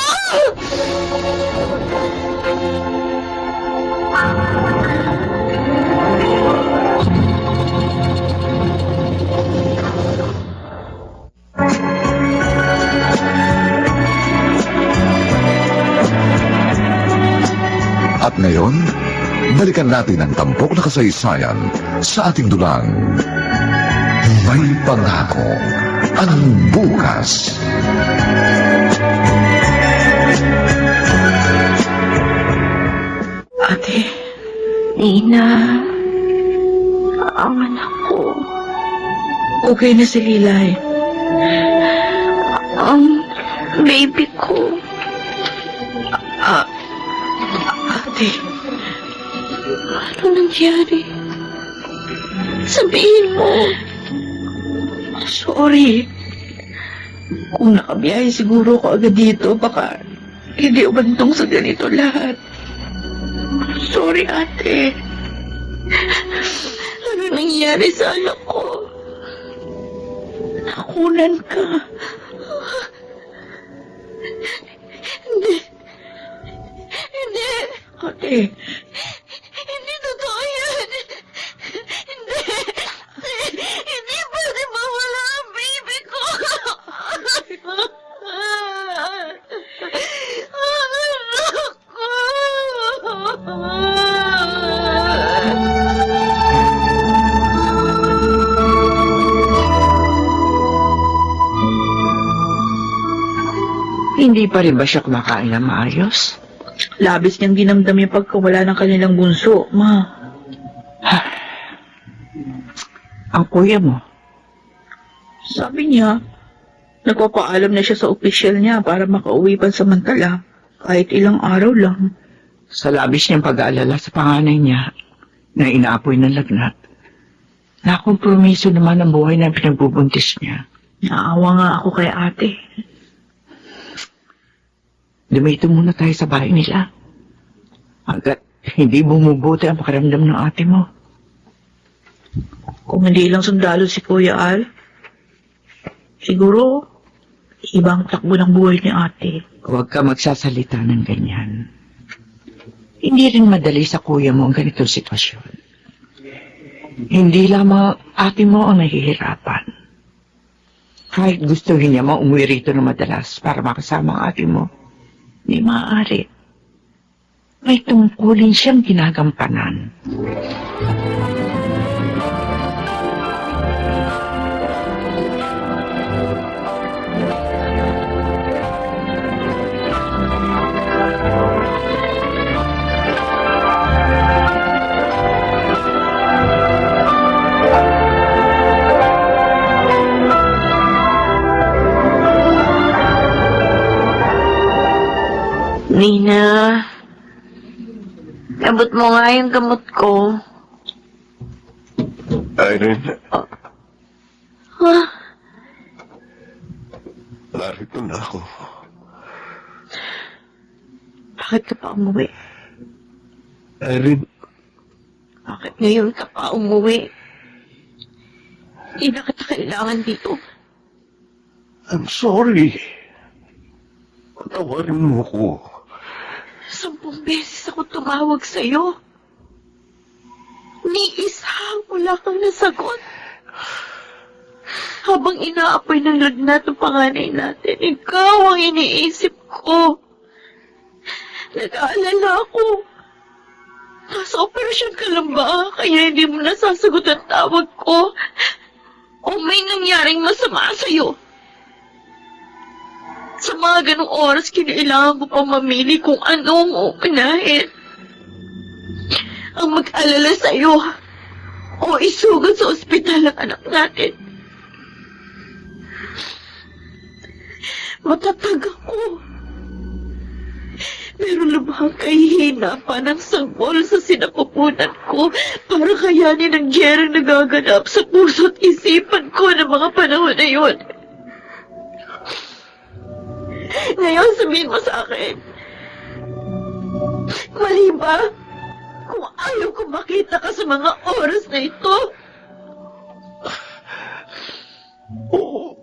At ngayon, balikan natin ang tampok na kasaysayan sa ating dulang. May pangako ang bukas. Ate, Nina, ang anak ko, okay na si Lilay. ang baby ko. Ate, Ano nangyari? Sabihin mo. sorry. Kung nakabiyahe siguro ko agad dito, baka hindi ubantong sa ganito lahat. Sorry, ate. Ano nangyari? nangyari sa anak ko? Nakunan ka. Hindi. Hindi. Ate. Hindi totoo yan. Hindi. Hindi pwede mawala ang baby ko. Hindi pa rin ba siya kumakain ng maayos? Labis niyang dinamdam yung pagkawala ng kanilang bunso, ma. Ang kuya mo, Sabi niya, nagpapaalam na siya sa opisyal niya para makauwi pansamantala, kahit ilang araw lang. sa labis niyang pag-aalala sa panganay niya na inaapoy ng lagnat, nakompromiso naman ang buhay na pinagbubuntis niya. Naawa nga ako kay ate. Dumito muna tayo sa bahay nila. Hanggat hindi bumubuti ang pakiramdam ng ate mo. Kung hindi lang sundalo si Kuya Al, siguro, ibang takbo ng buhay ni ate. Huwag ka magsasalita ng ganyan. Hindi rin madali sa kuya mo ang ganitong sitwasyon. Hindi lamang ate mo ang nahihirapan. Kahit gustuhin niya umuwi rito na madalas para makasama ang ate mo, hindi maaari. May tungkulin siyang ginagampanan. Nina, abot mo nga yung gamot ko. Irene, Ha? narito na ako. Bakit ka pa umuwi? Irene, Bakit ngayon ka pa umuwi? Hindi na kita kailangan dito. I'm sorry. Patawarin mo ko. 10 beses ako tumawag sa'yo. Ni isa wala kang nasagot. Habang inaapoy ng lagnat ng panganay natin, ikaw ang iniisip ko. Nag-aalala ako. Nasa operasyon ka lang ba? Kaya hindi mo nasasagot ang tawag ko. O may nangyaring masama sa'yo? Sa mga ganong oras, kinailangan ko pang mamili kung anong uunahin. Ang mag-alala sa'yo o isugod sa ospital ang anak natin. Matatag ako. Meron lubhang kahihinapan ng sanggol sa sinapupunan ko para kayanin ang gyerang nagaganap sa puso't isipan ko ng mga panahon na yun. Ngayon sabihin mo sa akin, mali ba kung ayaw ko makita ka sa mga oras na ito? Oo.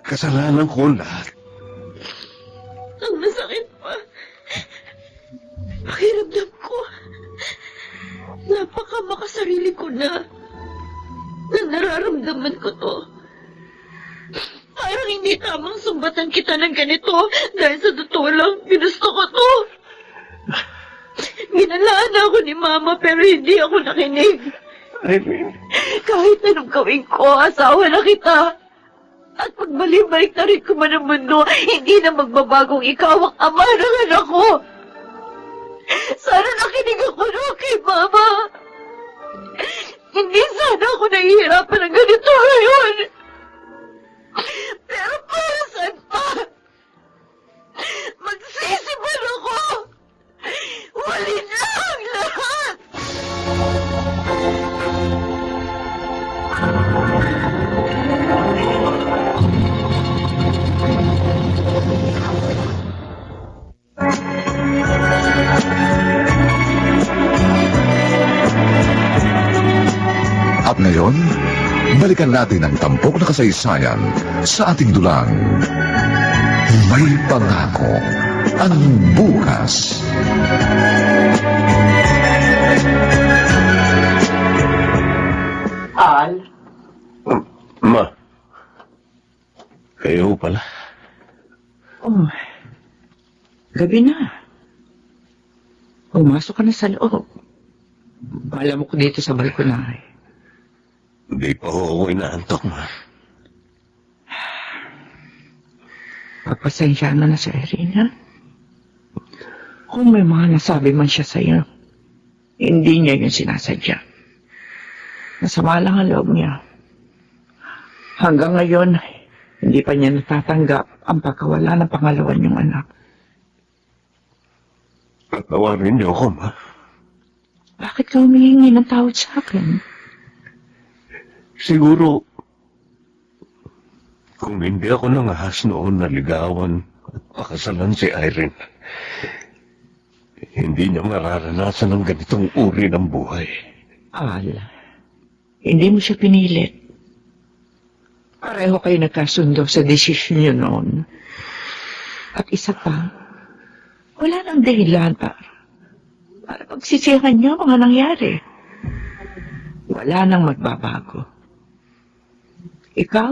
Kasalanan ko lahat. Ang masakit pa, pakiramdam ko, napakamakasarili ko na nararamdaman ko to. Parang hindi tamang sumbatan kita ng ganito dahil sa totoo lang, ginusto ko to. Ginalaan ako ni Mama pero hindi ako nakinig. Irene, Kahit anong gawin ko, asawa na kita. At pagbalik-balik na rin ko man ang mundo, hindi na magbabagong ikaw ang ama ng anak ko. Sana nakinig ako noon kay Mama. Hindi sana ako nahihirapan ng ganito ngayon. Pero para saan pa? Magsisibal ako. Wali na ang lahat. At ngayon, balikan natin ang tampok na kasaysayan sa ating dulang. May pangako ang bukas. Al, Ma, kayo pala. oh, gabi na. Pumasok ka na sa loob. Malamok dito sa balkonahe. Hindi pa ako inaantok, ma. Pagpasensya na sa Irene, ha? Kung may mga nasabi man siya sa'yo, hindi niya yun sinasadya. Masama lang ang loob niya. Hanggang ngayon, hindi pa niya natatanggap ang pagkawala ng pangalawa niyong anak. Patawarin niyo ako, ma. Bakit ka humihingi ng tawad sa akin? Siguro, kung hindi ako nangahas noon na ligawan at pakasalan si Irene, hindi niya mararanasan ng ganitong uri ng buhay. Al, hindi mo siya pinilit. Pareho kayo nagkasundo sa desisyon niyo noon. At isa pa, wala nang dahilan para pagsisihan niyo mga nangyari. Wala nang magbabago. Ikaw,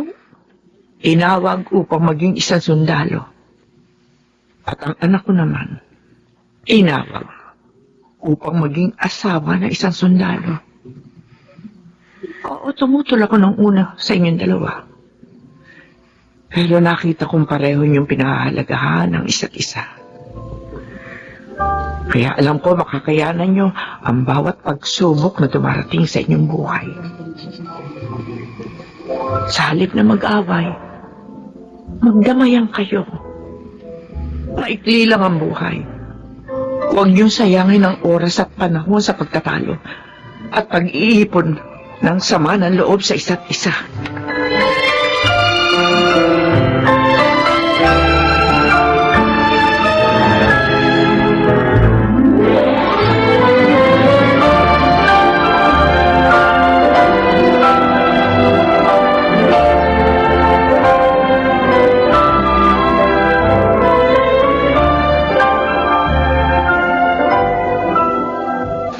tinawag upang maging isang sundalo. At ang anak ko naman, tinawag upang maging asawa ng isang sundalo. Oo, tumutol ako ng una sa inyong dalawa. Pero nakita kong pareho niyong pinahahalagahan ng isa't isa. Kaya alam ko makakayanan niyo ang bawat pagsubok na dumarating sa inyong buhay. Sa halip na mag-away, magdamayan kayo. Maikli lang ang buhay. Huwag niyong sayangin ang oras at panahon sa pagtatalo at pag-iipon ng sama ng loob sa isa't isa.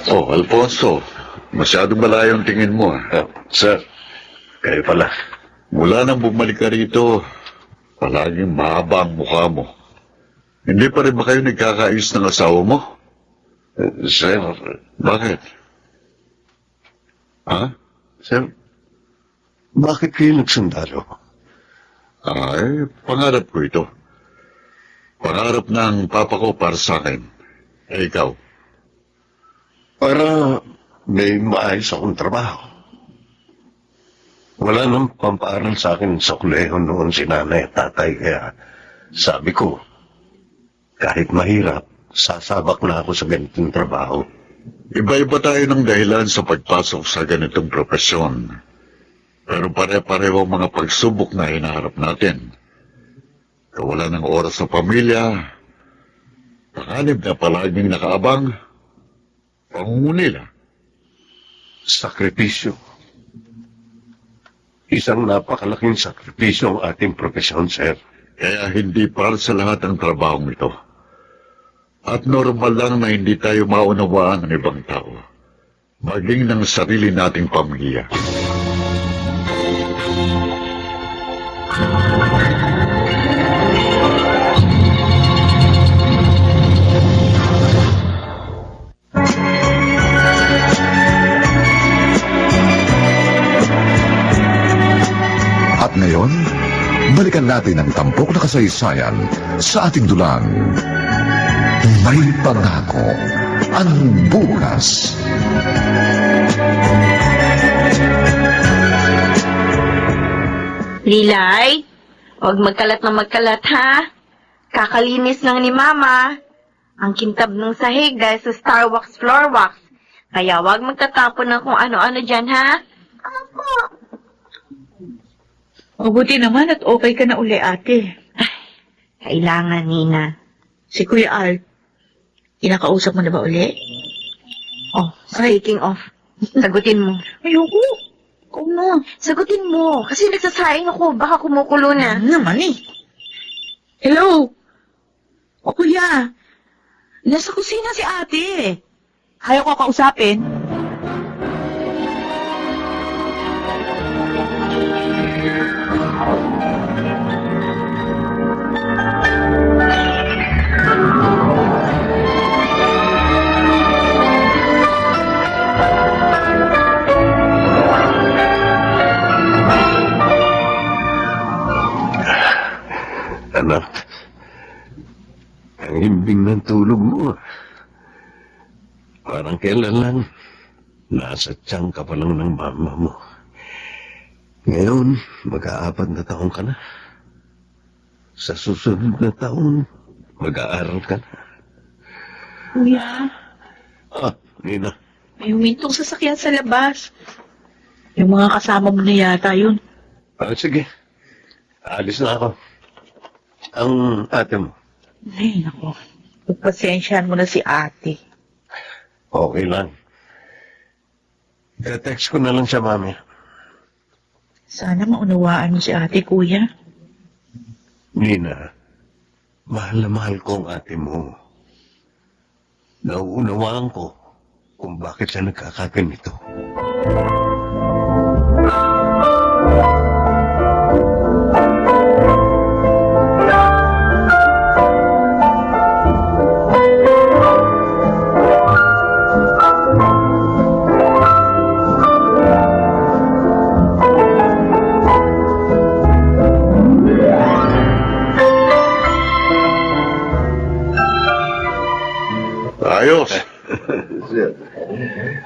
Oh, Alfonso, masyadong malayo ang tingin mo. Sir, kayo pala. Mula nang bumalik ka rito, palaging mahaba ang mukha mo. Hindi pa rin ba kayo nagkakaayos ng asawa mo? Sir, Bakit? Ha? sir, bakit kayo nagsundalo? Ay, pangarap ko ito. Pangarap ng papa ko para sa akin. Eh, ikaw? Para may maayos akong trabaho. Wala nang pampaaral sa akin sa kuleho noon si nanay at tatay, kaya sabi ko, kahit mahirap, sasabak na ako sa ganitong trabaho. Iba-iba tayo ng dahilan sa pagpasok sa ganitong profesyon. Pero pare-pareho ang mga pagsubok na hinaharap natin. Kawalan ng oras sa pamilya, panganib na palaging nakaabang, pangungunila. Sakripisyo. Isang napakalaking sakripisyo ang ating profesyon, sir. Kaya hindi para sa lahat ang trabahong ito. At normal lang na hindi tayo maunawaan ng ibang tao. Maging ng sarili nating pamilya. At ngayon, balikan natin ang tampok na kasaysayan sa ating dulang. May pangako ang bukas. Lilay, huwag magkalat na magkalat, ha? Kakalinis lang ni Mama. Ang kintab ng sahig dahil sa Star Wax Floor Wax. Kaya huwag magtatapon ng kung ano-ano dyan, ha? Opo. Mabuti naman at okay ka na uli, ate. Kailangan, Nina. Si Kuya Al, kinakausap mo na ba uli? Oh, speaking of, sagutin mo. Ayoko. Ikaw na. Sagutin mo, kasi nagsasaing ako, baka kumukulo na. Ano naman eh. Hello? O kuya, nasa kusina si ate. Ayaw ko kausapin. Anak, ang himbing ng tulog mo. Parang kailan lang, nasa tiyan ka pa lang ng mama mo. Ngayon, mag-aapat na taon ka na. Sa susunod na taon, mag-aaral ka na. Kuya, Nina, may humintong sasakyan sa labas. Yung mga kasama mo na yata yun. sige. Alis na ako. Ang ate mo, Ay, nako. Pagpasensyahan mo na si ate. okay lang. Text ko na lang siya, mami. Sana maunawaan mo si ate, kuya. Nina, mahal na mahal ko ang ate mo. Nauunawaan ko kung bakit siya nagkakaganito. Ayos.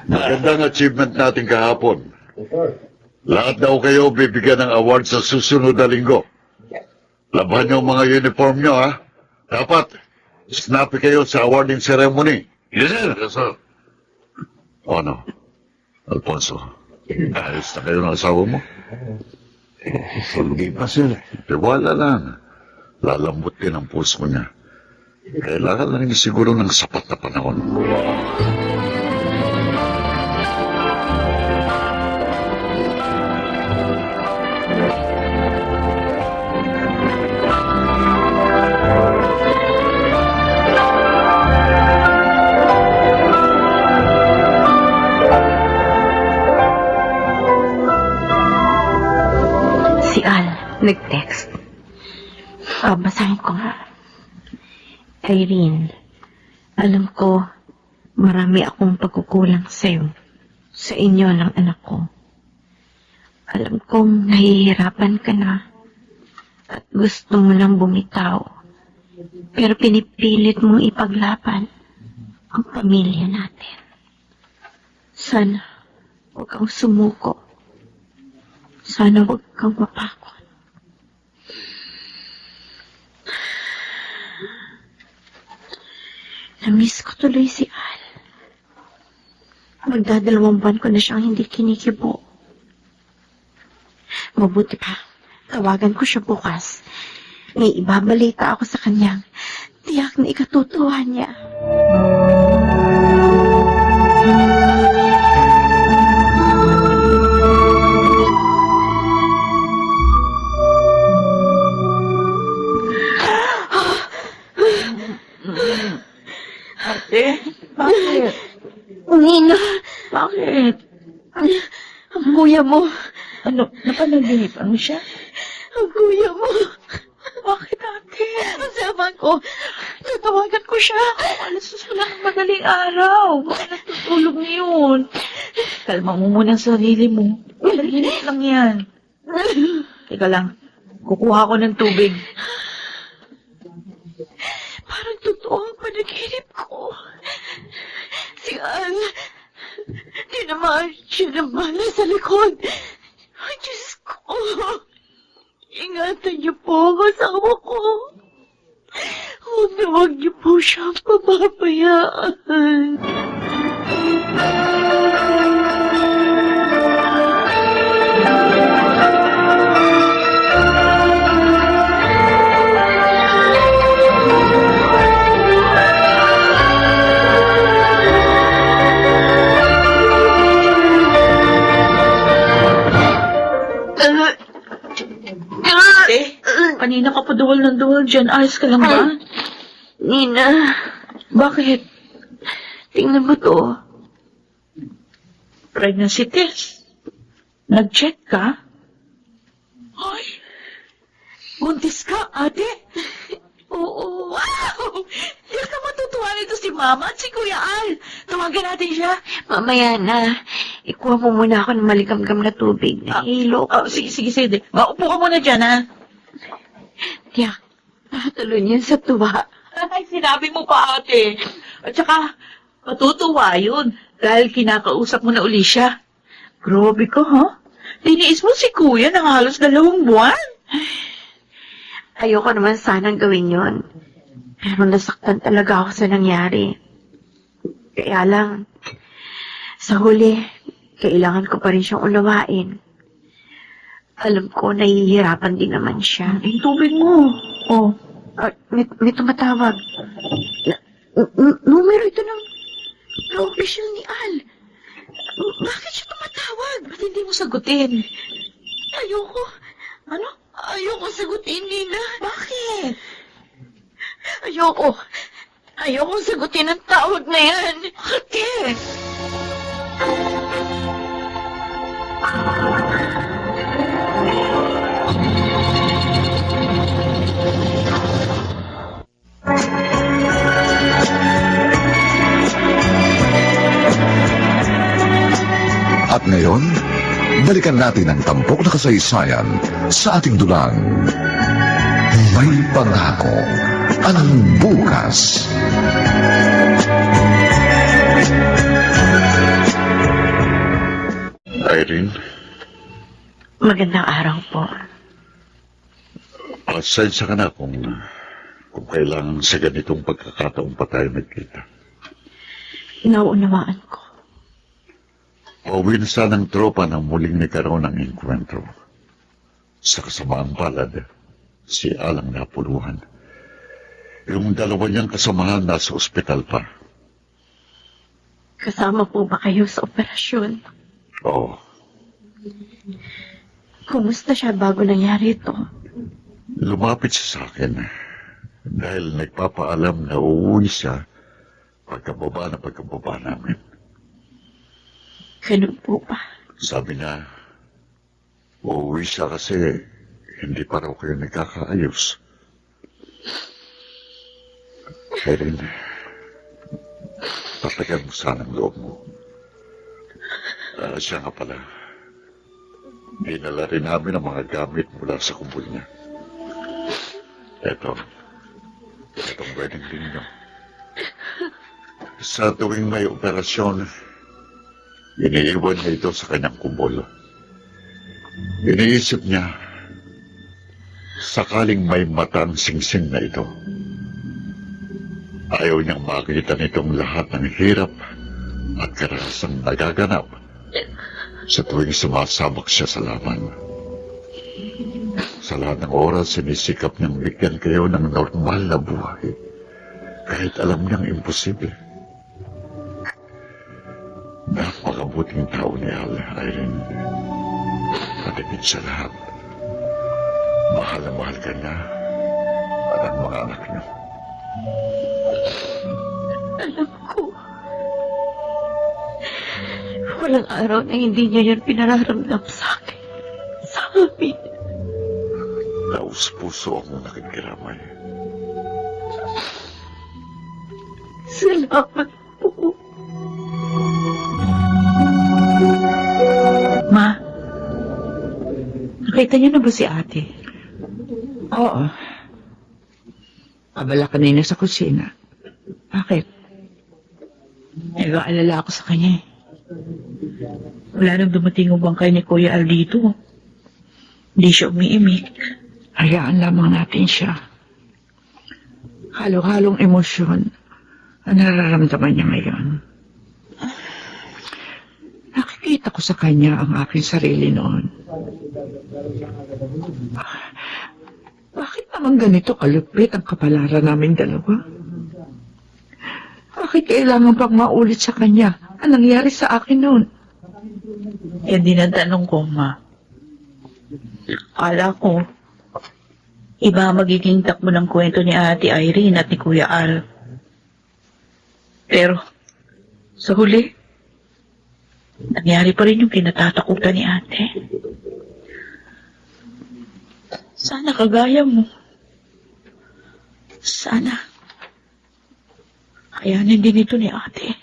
Magandang achievement natin kahapon. Lahat daw kayo bibigyan ng award sa susunod na linggo. Laban niyo ang mga uniform niyo, ha? Dapat, snappy kayo sa awarding ceremony. Yes, sir. Yes, sir. O ano? Alfonso, ayos na kayo ng asawa mo? Hindi pa, sir. Tiwala lang. Lalambot din ang puso niya. Kailangan lang siguro ng sapat na panahon. Si Al, nag-text. Basahin ko nga. Irene, alam ko marami akong pagkukulang sa'yo, sa inyo ng anak ko. Alam kong nahihirapan ka na at gusto mo nang bumitaw, pero pinipilit mong ipaglaban ang pamilya natin. Sana huwag kang sumuko. Sana huwag kang mapakot. Namiss ko tuloy si Al. Magdadalawang buwan ko na siyang hindi kinikibo. Mabuti pa, tawagan ko siya bukas. May ibabalita ako sa kanyang tiyak na ikatutuwa niya. Ate, bakit? Nina, Bakit? ang kuya mo. Ano, napanaginipan mo siya? Ang kuya mo. Bakit, ate? Ang saman ko. Tatawagan ko siya. Alas wala ng madaling araw. Baka natutulog na yun. Kalma mo muna ang sarili mo. Madalinit lang yan. Teka lang, kukuha ko ng tubig. Parang totoo ang panaginip ko. Si Al, tinamaan siya ng bala sa likod. Ay, Diyos ko. Ingatan niyo po ang asawa ko. Huwag niyo po siyang pababayaan. duwal ng duwal dyan. Ayos ka lang ba? Nina, Bakit? tingnan mo to. Pregnancy test. Nag-check ka? Ay, buntis ka, ate? Oo, wow! Yan ka matutuwa nito si Mama at si Kuya Al. Tawagan natin siya. Mamaya na. Ikuha mo muna ako ng maligamgam na tubig. Nahilo ko. Sige. Maupo ka muna dyan, ha? Tiyak, tuloy niyan sa tuwa. Ay, sinabi mo pa, ate. At saka, matutuwa yun dahil kinakausap mo na uli siya. Grabe ka, ha? Tiniis mo si Kuya ng halos 2 buwan. Ayoko naman sanang gawin yon. Pero nasaktan talaga ako sa nangyari. Kaya lang, sa huli, kailangan ko pa rin siyang unawain. Alam ko, nahihirapan din naman siya. Yung tubig mo. Oh. May tumatawag. Numero ito ng official ni Al. Bakit siya tumatawag? Ba't hindi mo sagutin? Ayoko. Ano? Ayoko sagutin, Nina. Bakit? Ayoko sagutin ang tawag na yan. Bakit? At ngayon, balikan natin ang tampok na kasaysayan sa ating dulang. May pangako ang bukas. Irene, Magandang araw po. pasensya ka na kung kailangan sa ganitong pagkakataon pa tayo nagkita. Nauunawaan ko. Pauwi na sana ng tropa nang muling nagkaroon ng enkwentro. Sa kasamaang palad, si Alang napuluhan. Yung 2 niyang kasamahan nasa ospital pa. Kasama po ba kayo sa operasyon? Oo, Kumusta siya bago nangyari ito? lumapit siya sa akin dahil nagpapaalam na uuwi siya pagkababa namin. Ganun po ba? Sabi niya, uuwi siya kasi hindi pa raw kayo nagkakaayos. Erin, tatagan mo sana ang loob mo. Siya nga pala, dinala rin namin ang mga gamit mula sa kumpul niya. Itong wedding ring niyo. Sa tuwing may operasyon, iniiwan niya ito sa kanyang kumbol. Iniisip niya, sakaling may matang singsing na ito. Ayaw niyang makita nitong lahat ng hirap at karasang nagaganap sa tuwing sumasabak siya sa laban. Sa lahat ng oras, sinisikap niyang bigyan kayo ng normal na buhay, kahit alam niyang imposible. Napakabuting tao ni Al, Irene. At higit sa lahat, mahal na mahal ka niya at ang mga anak niyo. Alam ko. Walang araw na hindi niya yun pinararamdam sa akin. Sa amin. Taus-puso akong nakikiramay. Salamat po. Ma, nakita niyo na ba si ate? Oo. Abala kanina sa kusina. Bakit? Nag-aalala ako sa kanya eh. Wala nang dumating ang bangkay ni Kuya Al dito. Hindi siya umiimik. Hayaan lamang natin siya. Halo-halong emosyon ang nararamdaman niya ngayon. Nakikita ko sa kanya ang aking sarili noon. Bakit naman ganito kalupit ang kapalaran namin dalawa? Bakit kailangan pang maulit sa kanya ang nangyari sa akin noon? Yan din ang tanong ko, Ma. Akala ko, Iba magiging takbo ng kwento ni Ate Irene at ni Kuya Al. Pero, sa huli, nangyari pa rin yung kinatatakutan ni Ate. Sana kagaya mo. Sana. Kayanin din ito ni Ate.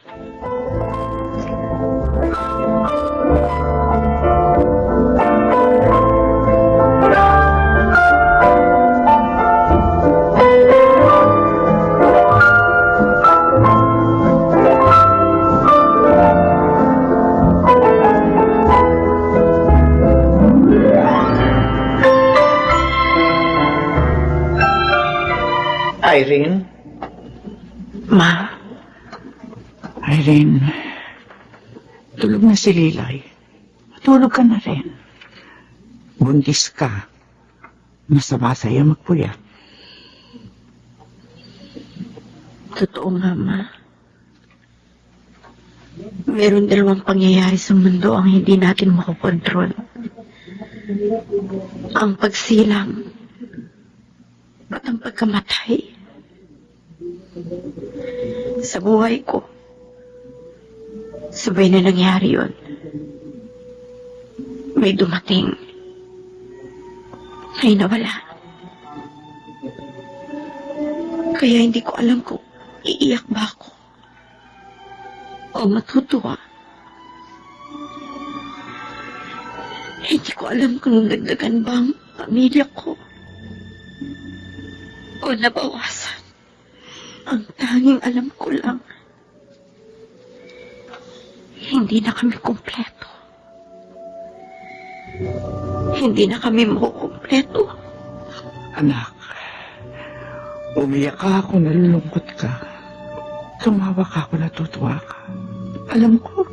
Irene? Ma, Irene, tulog na si Lilay. Matulog ka na rin. Buntis ka. Masama sa'yo magpuyat. totoo nga, Ma. Meron dalawang pangyayari sa mundo ang hindi natin makokontrol. Ang pagsilang at ang pagkamatay. Sa buhay ko, sabay na nangyari yun. May dumating. May nawala. Kaya hindi ko alam kung iiyak ba ako o matutuwa. Hindi ko alam kung nagdagan ba ang pamilya ko o nabawasan. Ang tanging alam ko lang, hindi na kami kumpleto. Hindi na kami makukumpleto. Anak, umiyak ka kung nalulungkot ka. Tumawa ka kung natutuwa ka. Alam ko,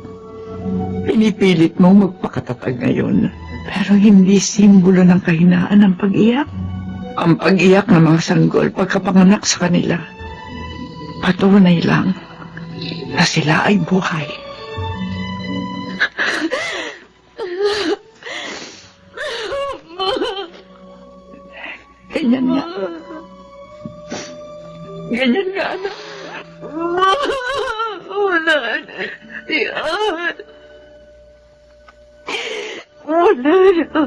pinipilit mo magpakatatag ngayon. Pero hindi simbolo ng kahinaan ang pag-iyak. Ang pag-iyak ng mga sanggol pagkapanganak sa kanila. Patunay lang na sila ay buhay. Ganyan nga. Ganyan nga, anak. Wala na yan. Wala na.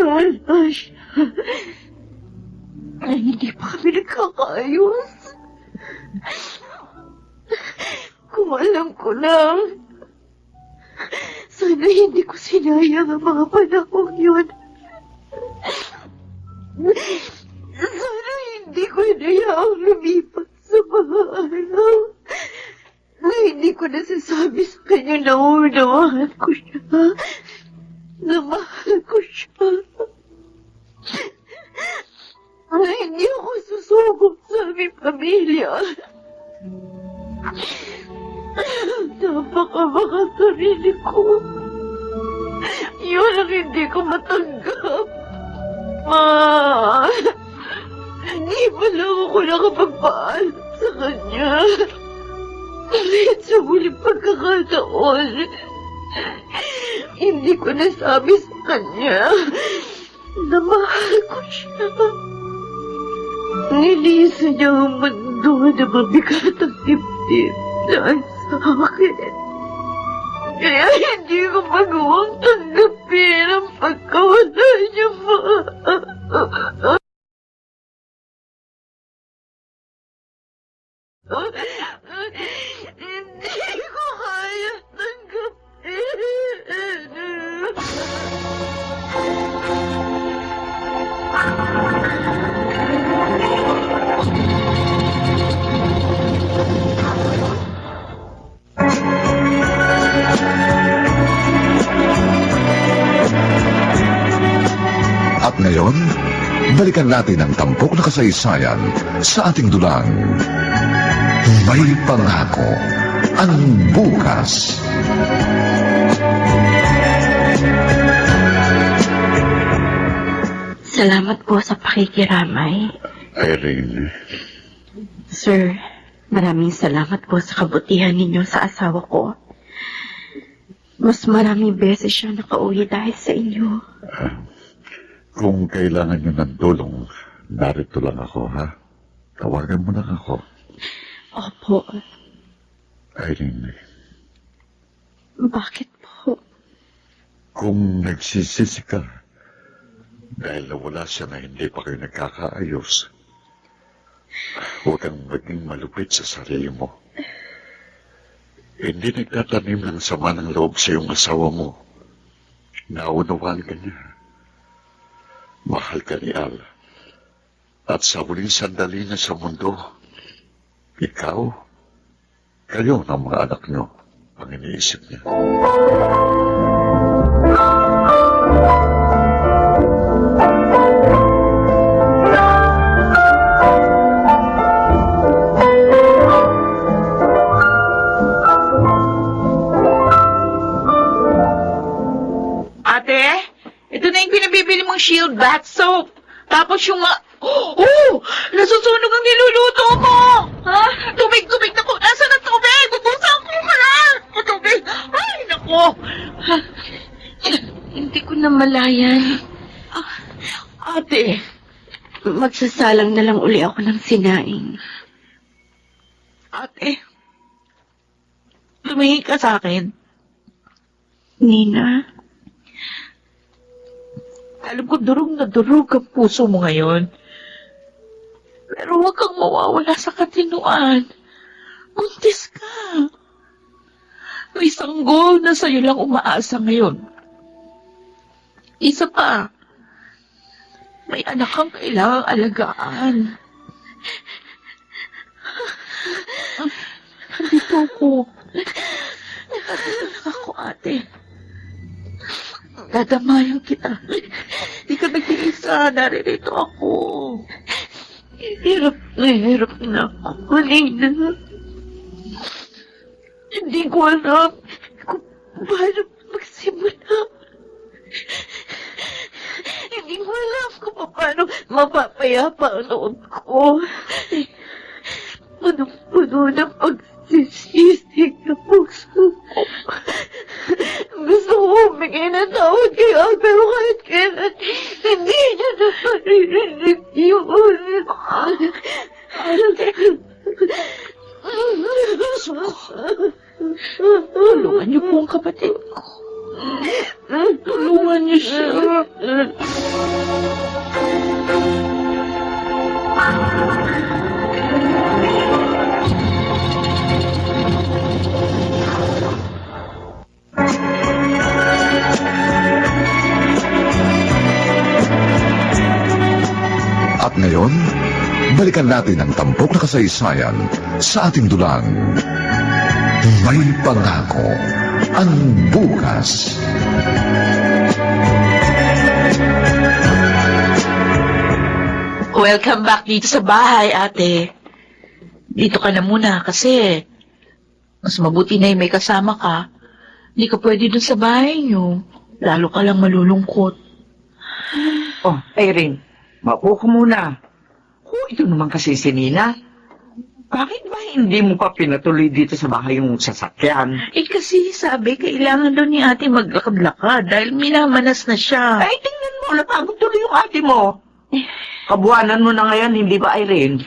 Wala siya. Ay, hindi pa kami nagkakaayos. Kung alam ko lang, sana hindi ko sinayang ang mga panahon yun. Sana hindi ko inayaang lumipat sa mga araw na hindi ko nasasabi sa kanya na uunawaan ko siya, na mahal ko siya. Na hindi ako susubok sa aming pamilya. Napakabaka sarili ko. Yun ang hindi ko matanggap. Ma, hindi pa lang ako nakapagpaalam sa kanya. Kahit sa muling pagkakataon, hindi ko nasabi sa kanya na mahal ko siya. Nilisa niya ang mundo na mabigat ang dibdib dahil sa akin. Kaya hindi ko magawang tanggapin ang pagkawala niya, Ma. Hindi ko kaya tanggapin. At ngayon, balikan natin ang tampok na kasaysayan sa ating dulang. May pangako ang bukas. Salamat po sa pakikiramay. Irene, Sir, maraming salamat po sa kabutihan ninyo sa asawa ko. Mas maraming beses siya nakauwi dahil sa inyo. Kung kailangan nyo ng tulong, narito lang ako, ha? Tawagan mo lang ako. Opo. Irene, Bakit po? kung nagsisisi ka dahil nawala siya na hindi pa kayo nagkakaayos, huwag kang maging malupit sa sarili mo. Hindi nagtatanim ng sama ng loob sa iyong asawa mo. Naunawaan ka niya. Mahal ka ni Al. At sa huling sandali na sa mundo, ikaw, kayo ng mga anak niyo ang iniisip niya. Ate, ito na yung pinabibili mong Shield bath soap. Tapos yung Oh! Nasusunog ang niluluto mo! Ha? Tubig na ko! Nasaan ang tubig? Bubusan ko ka na! Tubig! Ay, nako! Hindi ko na malayan. Ate, Magsasalang na lang uli ako ng sinaing. ate, tumingin ka sa akin. Nina, Alam ko durog na durog ang puso mo ngayon. Pero huwag kang mawawala sa katinuan. Buntis ka. May sanggol na sa'yo lang umaasa ngayon. Isa pa, may anak kang kailangang alagaan. Nandito ako. Nandito lang ako, ate. Dadamayan kita. Di ka nag-iisa. Naririto ako. hirap na ako, Nina. Hindi ko alam kung paano magsimula. Hindi ko alam kung paano mapapayapa ang loob ko. Puno ng pagsisisig na puso ko. Gusto ko humigay ng tawad kay Al, pero kahit kailan, hindi niya na maririnig yun. Tulungan niyo po ang kapatid ko. Tulungan niyo siya. At ngayon, balikan natin ang tampok na kasaysayan sa ating dulang. May pangako ang bukas. Welcome back dito sa bahay, ate. Dito ka na muna kasi mas mabuti na yung may kasama ka. Hindi ka pwede dun sa bahay niyo. Lalo ka lang malulungkot. Oh, Irene, maupo ka muna. Oh, ito naman kasi si Nina. Bakit ba hindi mo pa pinatuloy dito sa bahay yung sasakyan? Eh kasi sabi, kailangan daw ni ate maglakad-lakad dahil minamanas na siya. Ay, tingnan mo, napagod tuloy yung ate mo. Kabuanan mo na ngayon, hindi ba, Irene?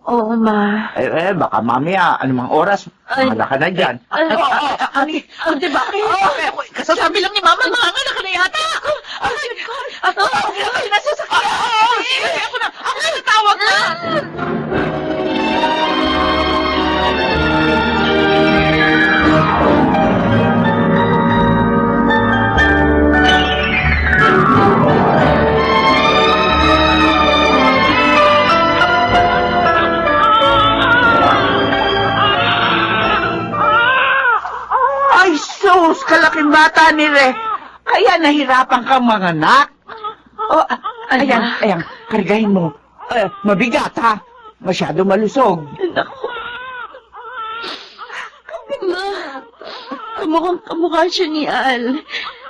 Oo, Ma. Baka mamaya, anumang oras, mahala ka na dyan. Ate, bakit? Kasasabi lang ni Mama, mga anak ka na yata. Nasa sakyan. Ako na natawag na. Ay, sus, kalaking bata ni Re. Kaya nahirapan kang manganak. Oh, ayan, kargahin mo. Mabigat, ha? Masyado malusog. Ma, kamukha siya ni Al.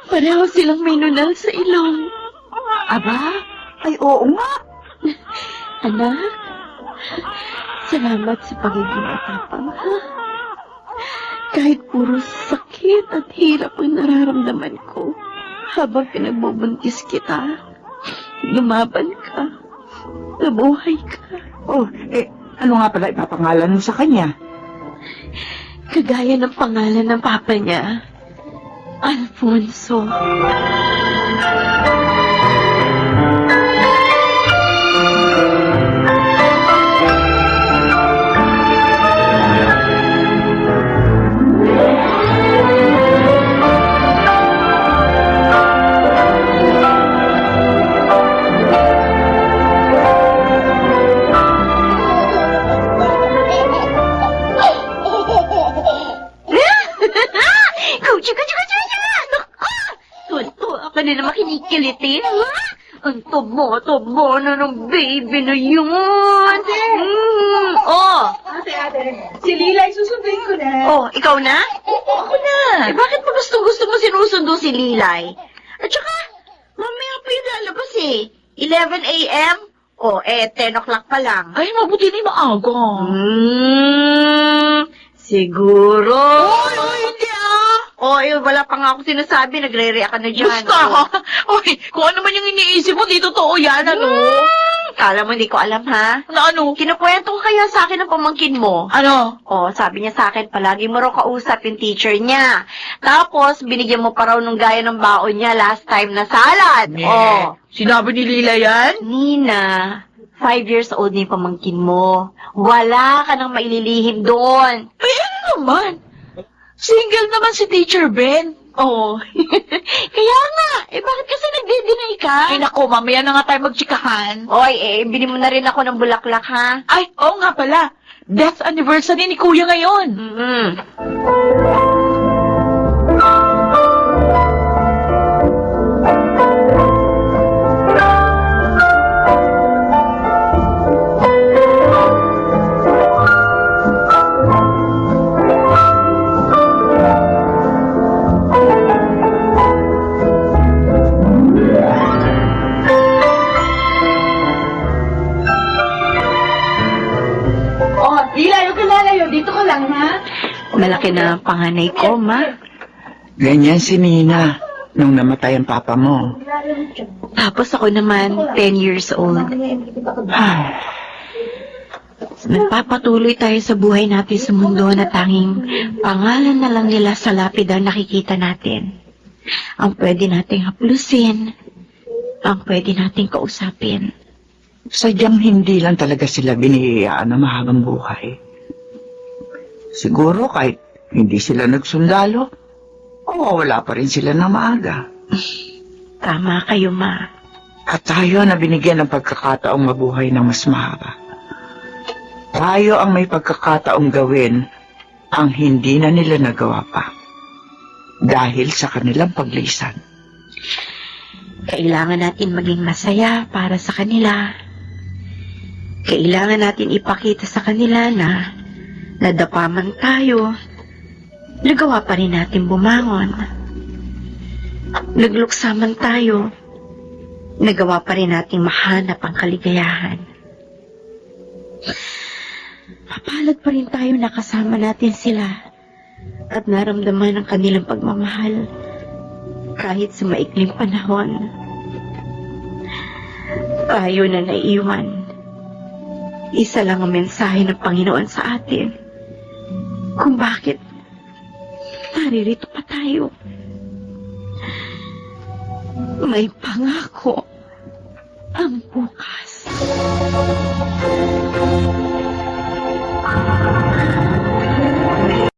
Pareho silang may nunal sa ilong. Aba, ay oo nga. Anak, salamat sa pagiging matapang, ha? Kahit puro sakit at hirap ang nararamdaman ko habang pinagbubuntis kita, lumaban ka, nabuhay ka. Oh, ano nga pala ipapangalan mo sa kanya? Kagaya ng pangalan ng papa niya, Alfonso. Tunto, ako na naman kinikilitin. Ang tubo na ng baby na yun. Oh. Si Lila, susunduin ko na. Oh, ikaw na? Ako na. Bakit pa gusto mo sinusundo si Lilay? At saka, mamaya pa yung lalabas 11 a.m.? 10 o'clock pa lang. Ay, mabuti na yung maaga. Siguro. Oy, hindi Wala pa nga ako sinasabi. Nagre-react ka na dyan. Basta. Oy, kung ano man yung iniisip mo, di totoo yan, ano? Kala mo hindi ko alam, ha? Ano? Kinukwento ko kaya sa akin ang pamangkin mo. Ano? Sabi niya sa akin, palagi mo raw kausap yung teacher niya. Tapos, binigyan mo pa raw nung gaya ng baon niya last time na salad. Sinabi ni Lila yan? Nina, 5 years old na yung pamangkin mo. Wala ka nang maililihim doon. Ay, ano naman? Single naman si Teacher Ben. Kaya nga, bakit kasi nagde-deny ka? Ay, naku, mamaya na nga tayo magtsikahan. Bili mo na rin ako ng bulaklak, ha? Ay, oo nga pala. Death anniversary ni Kuya ngayon. Lila, yung kalalayo. Dito ka lang, ha? Malaki na ang panganay ko, ma. Ganyan si Nina nung namatay ang papa mo. Tapos ako naman, 10 years old. Ay, Nagpapatuloy tayo sa buhay natin sa mundo na tanging pangalan na lang nila sa lapid ang nakikita natin. Ang pwede nating haplusin, ang pwede nating kausapin. sadyang hindi lang talaga sila binihiyaan ng mahabang buhay. Siguro kahit hindi sila nagsundalo, wala pa rin sila ng maaga. Tama kayo, ma. At tayo na binigyan ng pagkakataong mabuhay ng mas mahaba. Tayo ang may pagkakataong gawin ang hindi na nila nagawa pa. Dahil sa kanilang paglisan. Kailangan natin maging masaya para sa kanila. Kailangan natin ipakita sa kanila na nadapa man tayo, nagawa pa rin natin bumangon. Nagluksa man tayo, nagawa pa rin natin mahanap ang kaligayahan. Mapalad pa rin tayo na kasama natin sila at naramdaman ang kanilang pagmamahal kahit sa maikling panahon. Tayo na naiwan. Isa lang ang mensahe ng Panginoon sa atin kung bakit naririto pa tayo. May pangako ang bukas.